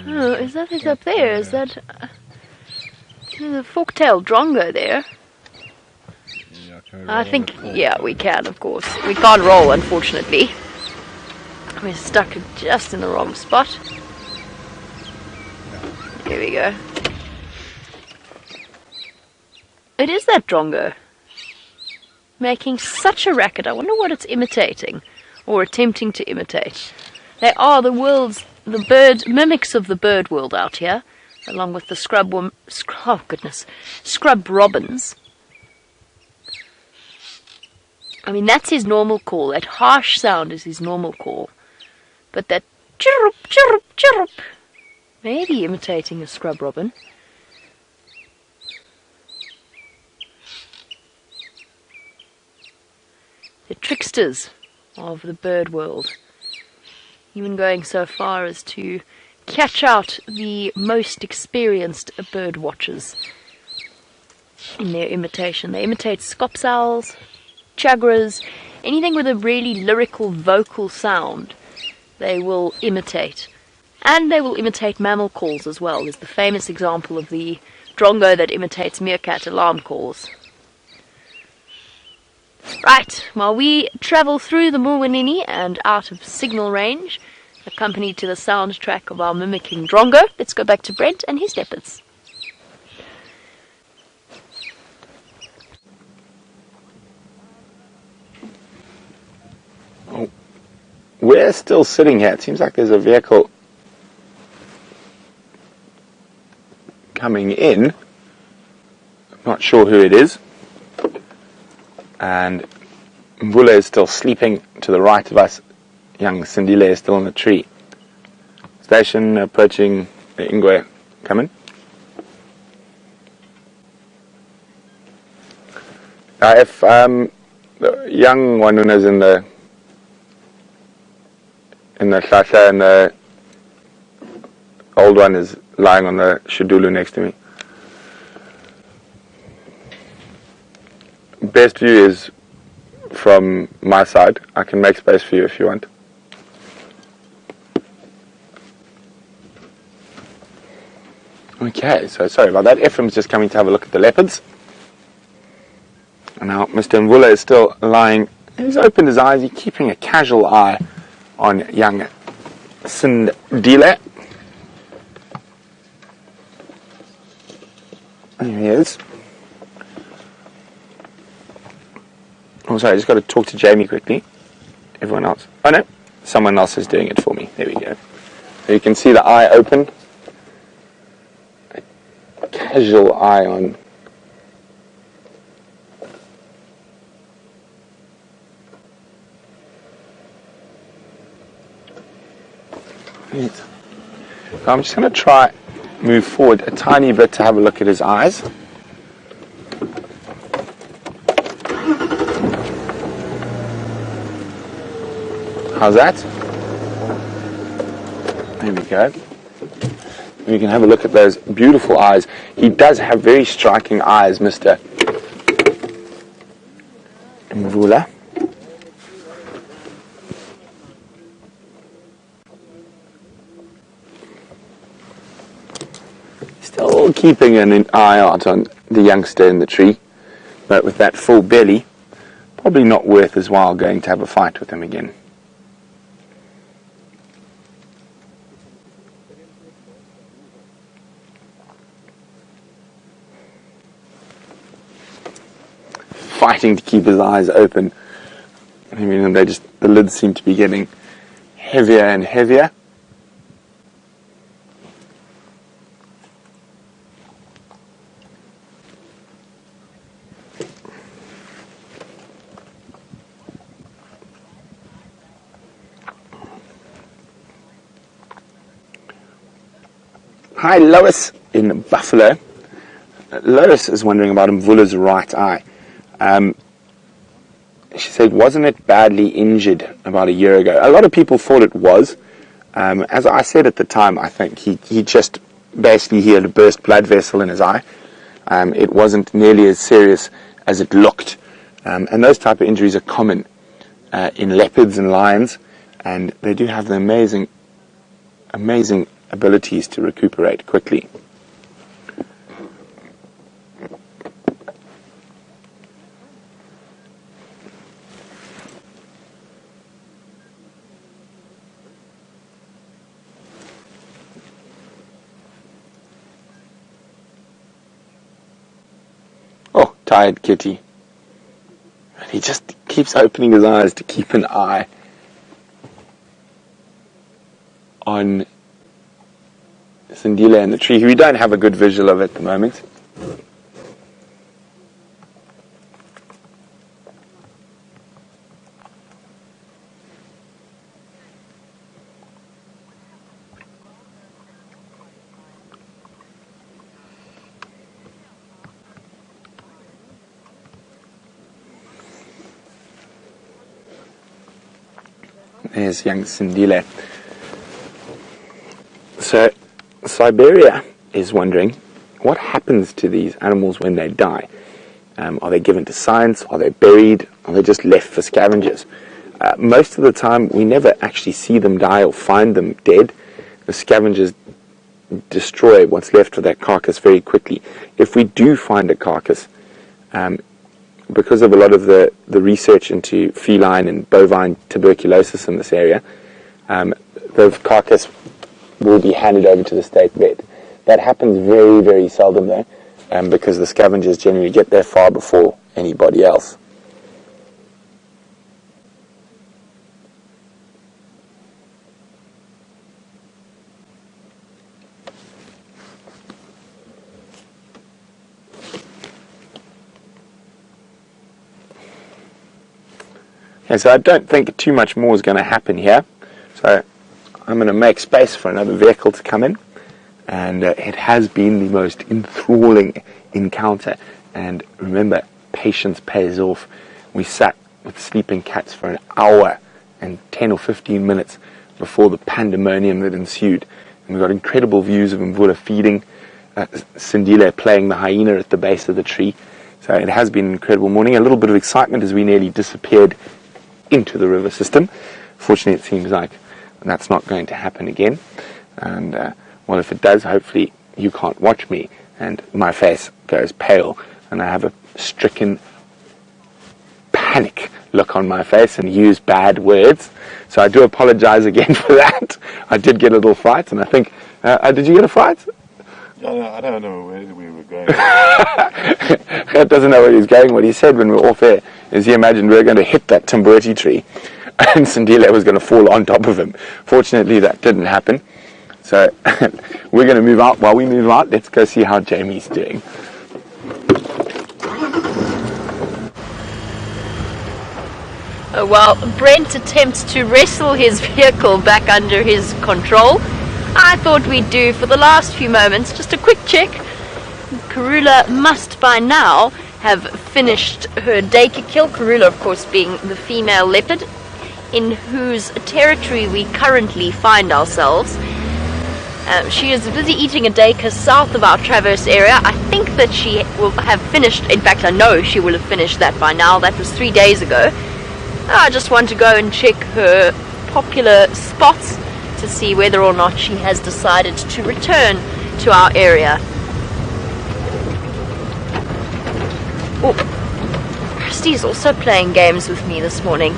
Speaker 2: Oh, is that it up there? Is that... there's a fork-tailed drongo there.
Speaker 3: Yeah,
Speaker 2: I think, yeah, we can, of course. We can't roll, unfortunately. We're stuck just in the wrong spot. Here we go. It is that drongo. Making such a racket. I wonder what it's imitating. Or attempting to imitate. They are the bird mimics of the bird world out here. Along with the scrub robins. I mean, that's his normal call. That harsh sound is his normal call. But that chirrup, chirrup, chirrup, maybe imitating a scrub robin. The tricksters of the bird world. Even going so far as to catch out the most experienced bird watchers in their imitation. They imitate scops owls, chagras, anything with a really lyrical vocal sound they will imitate. And they will imitate mammal calls as well. There's the famous example of the drongo that imitates meerkat alarm calls. Right, while we travel through the Mulwanini and out of signal range, accompanied to the soundtrack of our mimicking drongo, let's go back to Brent and his leopards.
Speaker 1: Oh, we're still sitting here. It seems like there's a vehicle coming in. I'm not sure who it is. And Mvula is still sleeping to the right of us. Young Sindile is still in the tree. Station approaching the Ingwe. Coming. If the young one who is in the shasha and the old one is lying on the shadulu next to me. Best view is from my side. I can make space for you if you want. Okay, so sorry about that. Ephraim's just coming to have a look at the leopards. And now Mr. Mvula is still lying. He's opened his eyes. He's keeping a casual eye on young Sindile. There he is. Oh, sorry, I just got to talk to Jamie quickly. Everyone else. Oh, no. Someone else is doing it for me. There we go. So you can see the eye open. A casual eye on. Right. So I'm just going to try move forward a tiny bit to have a look at his eyes. How's that? There we go. You can have a look at those beautiful eyes. He does have very striking eyes, Mr. Mvula. Still keeping an eye out on the youngster in the tree, but with that full belly, probably not worth his while going to have a fight with him again. Fighting to keep his eyes open. I mean, the lids seem to be getting heavier and heavier. Hi, Lois in Buffalo. Lois is wondering about Mvula's right eye. She said, wasn't it badly injured about a year ago? A lot of people thought it was. As I said at the time, I think he just basically he had a burst blood vessel in his eye. It wasn't nearly as serious as it looked. And those type of injuries are common in leopards and lions, and they do have the amazing abilities to recuperate quickly. tired kitty. And he just keeps opening his eyes to keep an eye on Sindile and the tree, who we don't have a good visual of at the moment. There's young Sindile. So, Siberia is wondering, what happens to these animals when they die? Are they given to science? Are they buried? Are they just left for scavengers? Most of the time, we never actually see them die or find them dead. The scavengers destroy what's left of that carcass very quickly. If we do find a carcass, because of a lot of the research into feline and bovine tuberculosis in this area, the carcass will be handed over to the state vet. That happens very, very seldom though, because the scavengers generally get there far before anybody else. Yeah, so I don't think too much more is going to happen here. So I'm going to make space for another vehicle to come in. And it has been the most enthralling encounter. And remember, patience pays off. We sat with sleeping cats for an hour and 10 or 15 minutes before the pandemonium that ensued. And we got incredible views of Mvula feeding, Sindile playing the hyena at the base of the tree. So it has been an incredible morning. A little bit of excitement as we nearly disappeared into the river system. Fortunately, it seems like that's not going to happen again. And well, if it does, hopefully you can't watch me and my face goes pale and I have a stricken panic look on my face and use bad words. So I do apologize again for that. I did get a little fright, and I think did you get a fright?
Speaker 4: I don't know where we were going.
Speaker 1: Gert doesn't know where he's going. What he said when we were off air is he imagined we were going to hit that timbereti tree and Sindile was going to fall on top of him. Fortunately, that didn't happen. So we're going to move out. While we move out, let's go see how Jamie's doing.
Speaker 2: While Brent attempts to wrestle his vehicle back under his control, I thought we'd do for the last few moments just a quick check. Karula must by now have finished her daycare kill. Karula, of course, being the female leopard in whose territory we currently find ourselves. She is busy eating a daycare south of our traverse area. I think that she will have finished, in fact I know she will have finished that by now. That was 3 days ago. I just want to go and check her popular spots to see whether or not she has decided to return to our area. Oh, Christy's also playing games with me this morning.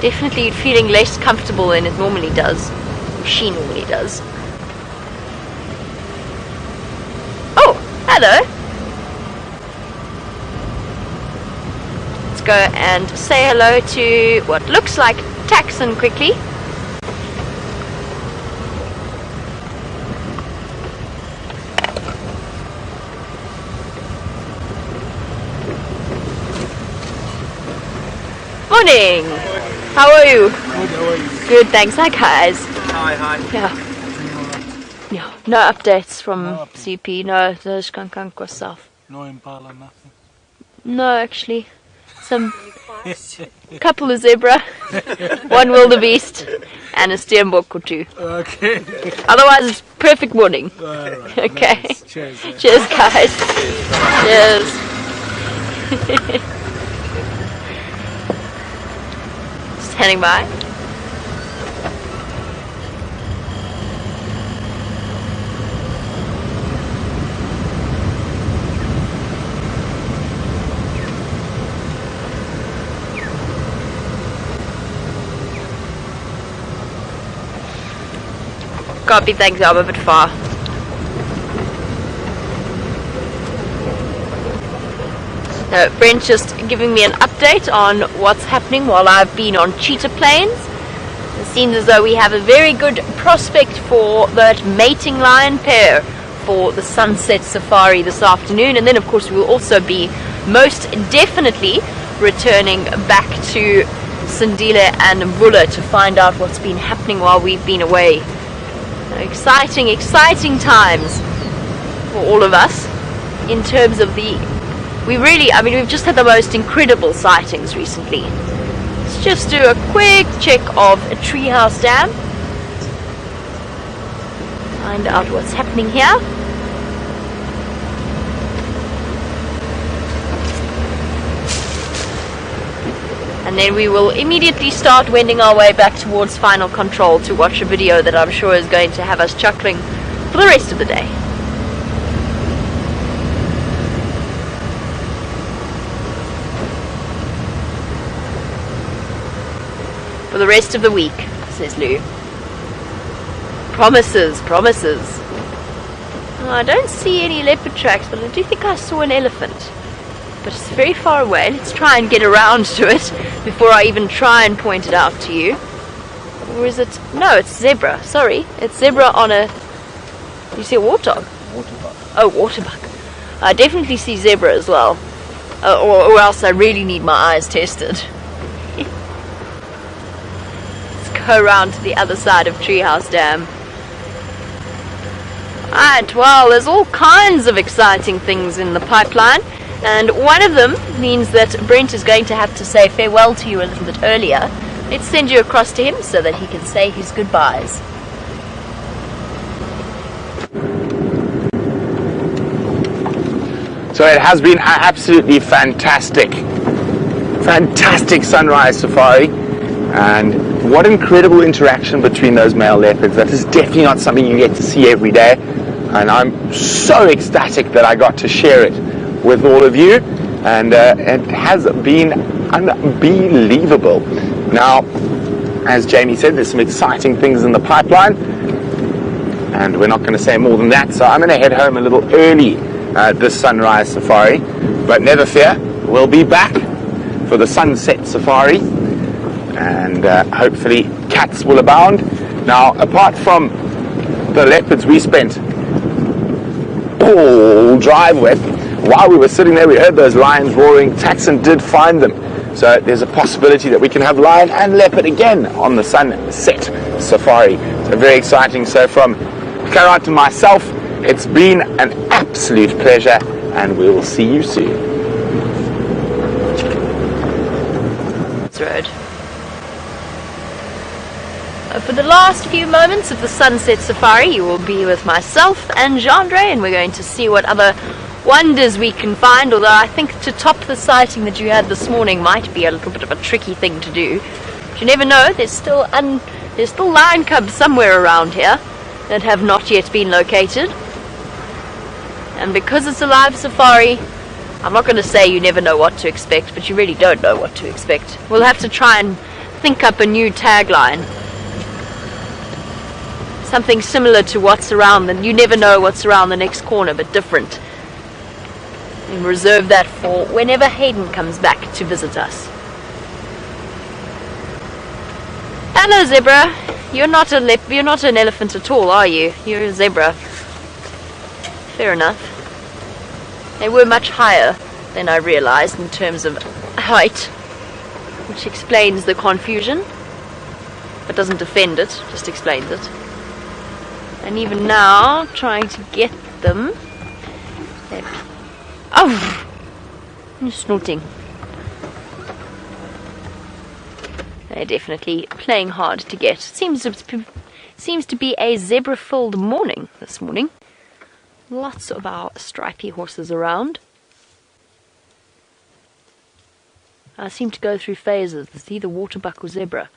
Speaker 2: Definitely feeling less comfortable than it normally does. Or she normally does. Oh, hello. Let's go and say hello to what looks like Taxon quickly. Morning. How are you?
Speaker 5: Good, how are you?
Speaker 2: Good, thanks. Hi guys.
Speaker 5: Hi.
Speaker 2: Yeah, no updates from CP. No, there's kankan yourself.
Speaker 5: No impala, nothing.
Speaker 2: No, actually, some couple of zebra, one wildebeest, and a steenbok or two.
Speaker 5: Okay.
Speaker 2: Otherwise, it's perfect morning.
Speaker 5: Alright.
Speaker 2: Okay.
Speaker 5: Nice. Cheers.
Speaker 2: Cheers, guys. Cheers. Standing by. Copy, thanks, I'm a bit far. Brent just giving me an update on what's happening while I've been on Cheetah Plains. It seems as though we have a very good prospect for that mating lion pair for the sunset safari this afternoon, and then of course we will also be most definitely returning back to Sindile and Mvula to find out what's been happening while we've been away. Exciting times for all of us in terms of we've just had the most incredible sightings recently. Let's just do a quick check of a Treehouse Dam. Find out what's happening here. And then we will immediately start wending our way back towards Final Control to watch a video that I'm sure is going to have us chuckling for the rest of the day. For the rest of the week, says Lou. Promises. Oh, I don't see any leopard tracks, but I do think I saw an elephant. But it's very far away. Let's try and get around to it before I even try and point it out to you. Or is it? No, it's zebra. Sorry, it's zebra on a... Do you see a warthog?
Speaker 3: Waterbuck.
Speaker 2: Oh, waterbuck. I definitely see zebra as well. Or else I really need my eyes tested. Let's go around to the other side of Treehouse Dam. Alright, well, there's all kinds of exciting things in the pipeline. And one of them means that Brent is going to have to say farewell to you a little bit earlier. Let's send you across to him so that he can say his goodbyes.
Speaker 1: So it has been an absolutely fantastic sunrise safari, and what incredible interaction between those male leopards. That is definitely not something you get to see every day, and I'm so ecstatic that I got to share it with all of you, and it has been unbelievable. Now, as Jamie said, there's some exciting things in the pipeline, and we're not going to say more than that, so I'm going to head home a little early this sunrise safari, but never fear, we'll be back for the sunset safari, and hopefully cats will abound. Now, apart from the leopards we spent all drive with, while we were sitting there, we heard those lions roaring. Taxon did find them. So there's a possibility that we can have lion and leopard again on the sunset safari. So very exciting. So from Karat to myself, it's been an absolute pleasure, and we will see you soon.
Speaker 2: Road. For the last few moments of the sunset safari, you will be with myself and Gendre, and we're going to see what other wonders we can find, although I think to top the sighting that you had this morning might be a little bit of a tricky thing to do. But you never know, there's still lion cubs somewhere around here that have not yet been located. And because it's a live safari, I'm not going to say you never know what to expect, but you really don't know what to expect. We'll have to try and think up a new tagline. Something similar to what's around, and you never know what's around the next corner, but different. And reserve that for whenever Hayden comes back to visit us. Hello, zebra. You're not an elephant at all, are you? You're a zebra. Fair enough. They were much higher than I realized in terms of height, which explains the confusion, but doesn't defend it, just explains it. And even now, trying to get them. Oh! You're snorting. They're definitely playing hard to get. Seems to be a zebra-filled morning this morning. Lots of our stripy horses around. I seem to go through phases. It's either waterbuck or zebra.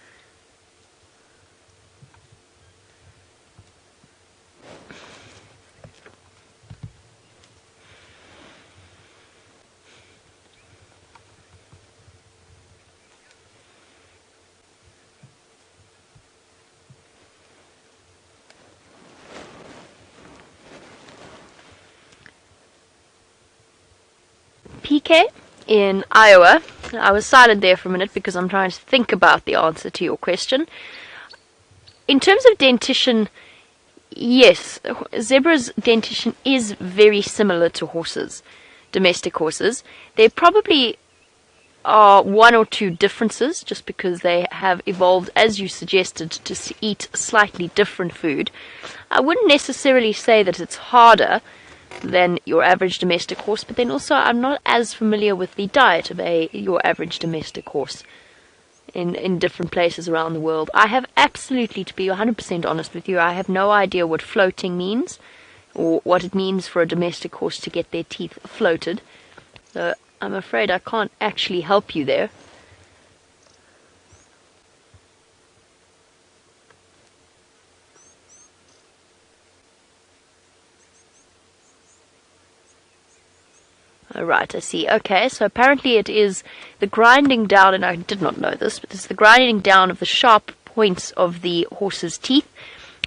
Speaker 2: PK, in Iowa. I was silent there for a minute because I'm trying to think about the answer to your question. In terms of dentition, yes, zebra's dentition is very similar to horses, domestic horses. There probably are one or two differences just because they have evolved, as you suggested, to eat slightly different food. I wouldn't necessarily say that it's harder than your average domestic horse, but then also I'm not as familiar with the diet of your average domestic horse in different places around the world. I have absolutely, to be 100% honest with you, I have no idea what floating means or what it means for a domestic horse to get their teeth floated. So I'm afraid I can't actually help you there. Right, I see. Okay, so apparently it is the grinding down, and I did not know this, but it's the grinding down of the sharp points of the horse's teeth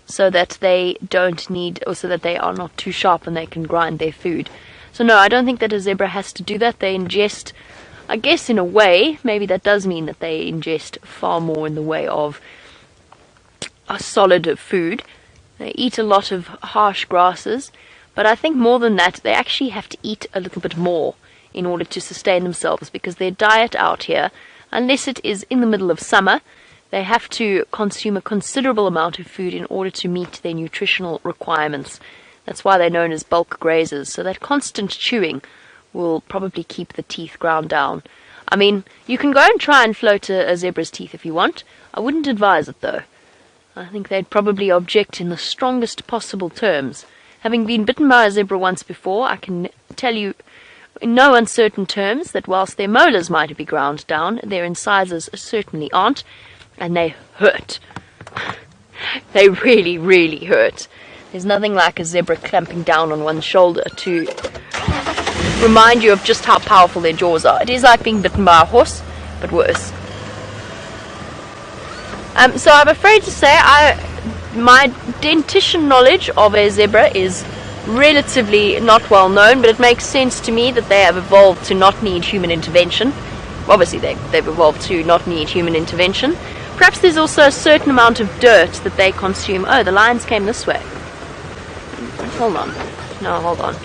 Speaker 2: so that they don't need, or so that they are not too sharp and they can grind their food. So no, I don't think that a zebra has to do that. They ingest, I guess in a way, maybe that does mean that they ingest far more in the way of a solid food. They eat a lot of harsh grasses. But I think more than that, they actually have to eat a little bit more in order to sustain themselves, because their diet out here, unless it is in the middle of summer, they have to consume a considerable amount of food in order to meet their nutritional requirements. That's why they're known as bulk grazers. So that constant chewing will probably keep the teeth ground down. I mean, you can go and try and float a zebra's teeth if you want. I wouldn't advise it, though. I think they'd probably object in the strongest possible terms. Having been bitten by a zebra once before, I can tell you in no uncertain terms that whilst their molars might be ground down, their incisors certainly aren't, and they hurt. They really, really hurt. There's nothing like a zebra clamping down on one's shoulder to remind you of just how powerful their jaws are. It is like being bitten by a horse, but worse. So I'm afraid to say my dentition knowledge of a zebra is relatively not well known, but it makes sense to me that they have evolved to not need human intervention. Obviously they've evolved to not need human intervention. Perhaps there's also a certain amount of dirt that they consume. Oh, the lions came this way. Hold on. No, hold on.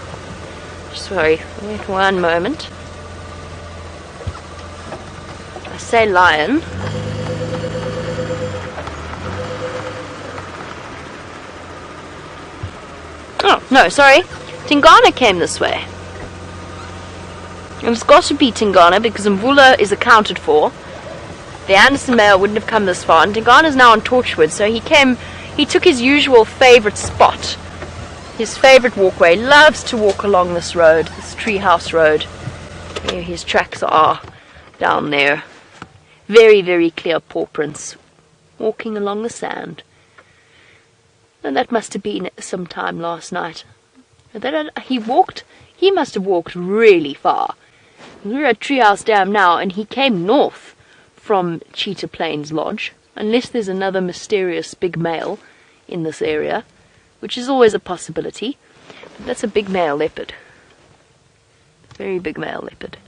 Speaker 2: Sorry, wait one moment. I say lion. Oh, no, sorry. Tingana came this way. It's got to be Tingana because Mvula is accounted for. The Anderson male wouldn't have come this far, and Tingana's now on Torchwood, so he took his usual favourite spot. His favourite walkway. Loves to walk along this road, this treehouse road. Here his tracks are down there. Very, very clear paw prints. Walking along the sand. And that must have been sometime last night. He must have walked really far. We're at Treehouse Dam now, and he came north from Cheetah Plains Lodge, unless there's another mysterious big male in this area, which is always a possibility. But that's a big male leopard. Very big male leopard.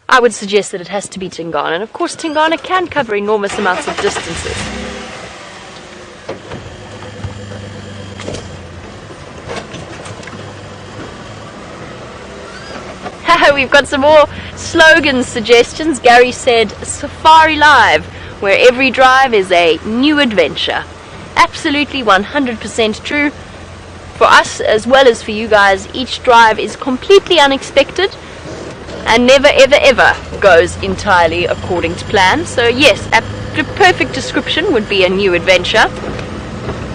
Speaker 2: I would suggest that it has to be Tingana, and of course Tingana can cover enormous amounts of distances. We've got some more slogan suggestions. Gary said, Safari Live, where every drive is a new adventure. Absolutely 100% true. For us, as well as for you guys, each drive is completely unexpected and never, ever, ever goes entirely according to plan. So yes, the perfect description would be a new adventure.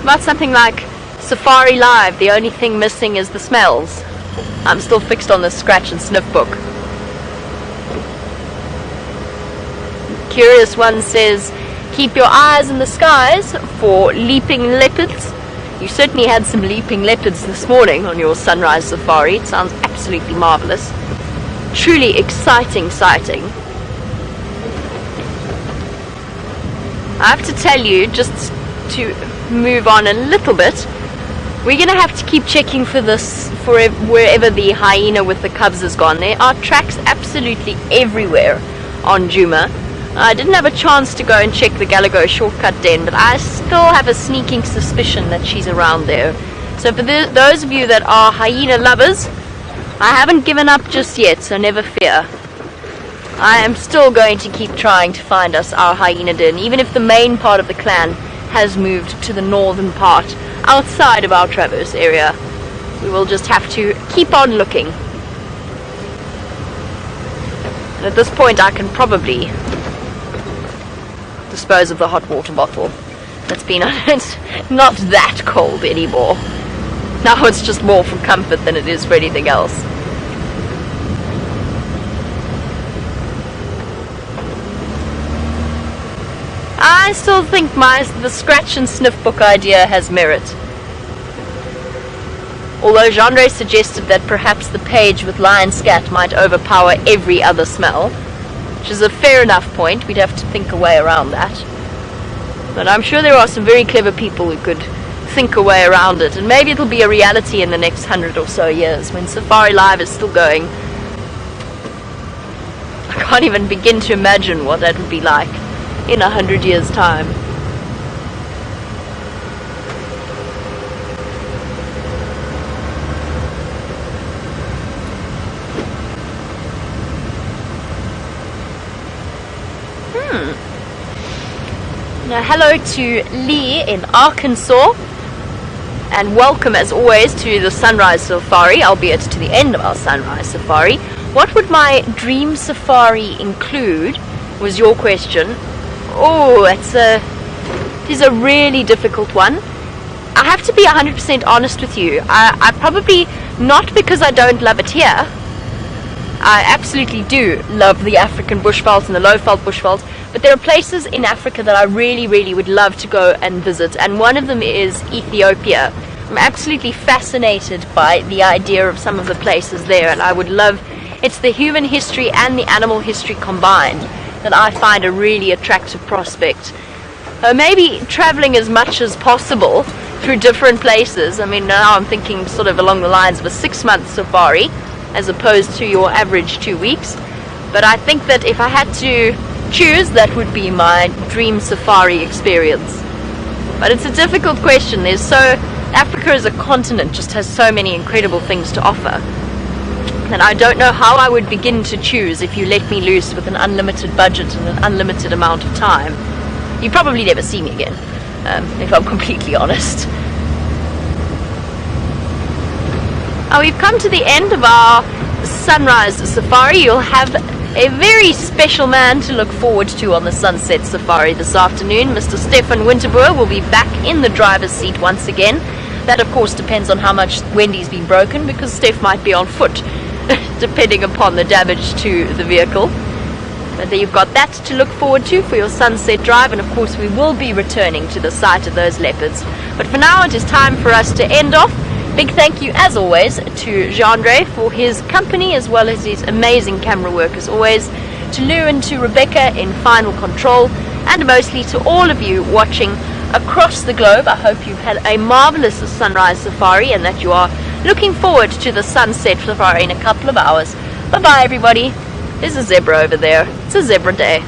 Speaker 2: About something like Safari Live, the only thing missing is the smells. I'm still fixed on the scratch and sniff book. Curious One says, keep your eyes in the skies for leaping leopards. You certainly had some leaping leopards this morning on your sunrise safari. It sounds absolutely marvellous. Truly exciting sighting. I have to tell you, just to move on a little bit, We're going to have to keep checking for this for wherever the hyena with the cubs has gone. There are tracks absolutely everywhere on Djuma. I didn't have a chance to go and check the Galago shortcut den, but I still have a sneaking suspicion that she's around there. So for those of you that are hyena lovers, I haven't given up just yet, so never fear. I am still going to keep trying to find us our hyena den, even if the main part of the clan has moved to the northern part, outside of our traverse area. We will just have to keep on looking. And at this point I can probably dispose of the hot water bottle that's been on it. Not that cold anymore. Now it's just more for comfort than it is for anything else. I still think the scratch and sniff book idea has merit. Although Jean-Ray suggested that perhaps the page with lion scat might overpower every other smell, which is a fair enough point. We'd have to think a way around that. But I'm sure there are some very clever people who could think a way around it, and maybe it'll be a reality in the next 100 or so years when Safari Live is still going. I can't even begin to imagine what that would be like in 100 years' time. Now hello to Lee in Arkansas, and welcome as always to the Sunrise Safari, albeit to the end of our Sunrise Safari. What would my dream safari include was your question. Oh, it is a really difficult one. I have to be 100% honest with you. I probably, not because I don't love it here. I absolutely do love the African bushveld and the low-veld bushveld, but there are places in Africa that I really would love to go and visit, and one of them is Ethiopia. I'm absolutely fascinated by the idea of some of the places there, and I would love, it's the human history and the animal history combined that I find a really attractive prospect. Maybe traveling as much as possible through different places. I mean, now I'm thinking sort of along the lines of a 6-month safari as opposed to your average 2 weeks. But I think that if I had to choose, that would be my dream safari experience. But it's a difficult question. Africa as a continent just has so many incredible things to offer. And I don't know how I would begin to choose if you let me loose with an unlimited budget and an unlimited amount of time. You'd probably never see me again, if I'm completely honest. We've come to the end of our Sunrise Safari. You'll have a very special man to look forward to on the Sunset Safari this afternoon. Mr. Stefan Winterboer will be back in the driver's seat once again. That of course depends on how much Wendy's been broken, because Steph might be on foot depending upon the damage to the vehicle. But you've got that to look forward to for your sunset drive, and of course we will be returning to the site of those leopards. But for now it is time for us to end off. Big thank you as always to Jean-Ray for his company as well as his amazing camera work as always, to Lou and to Rebecca in final control, and mostly to all of you watching across the globe. I hope you've had a marvelous Sunrise Safari and that you are looking forward to the Sunset Safari in a couple of hours. Bye bye everybody. There's a zebra over there. It's a zebra day.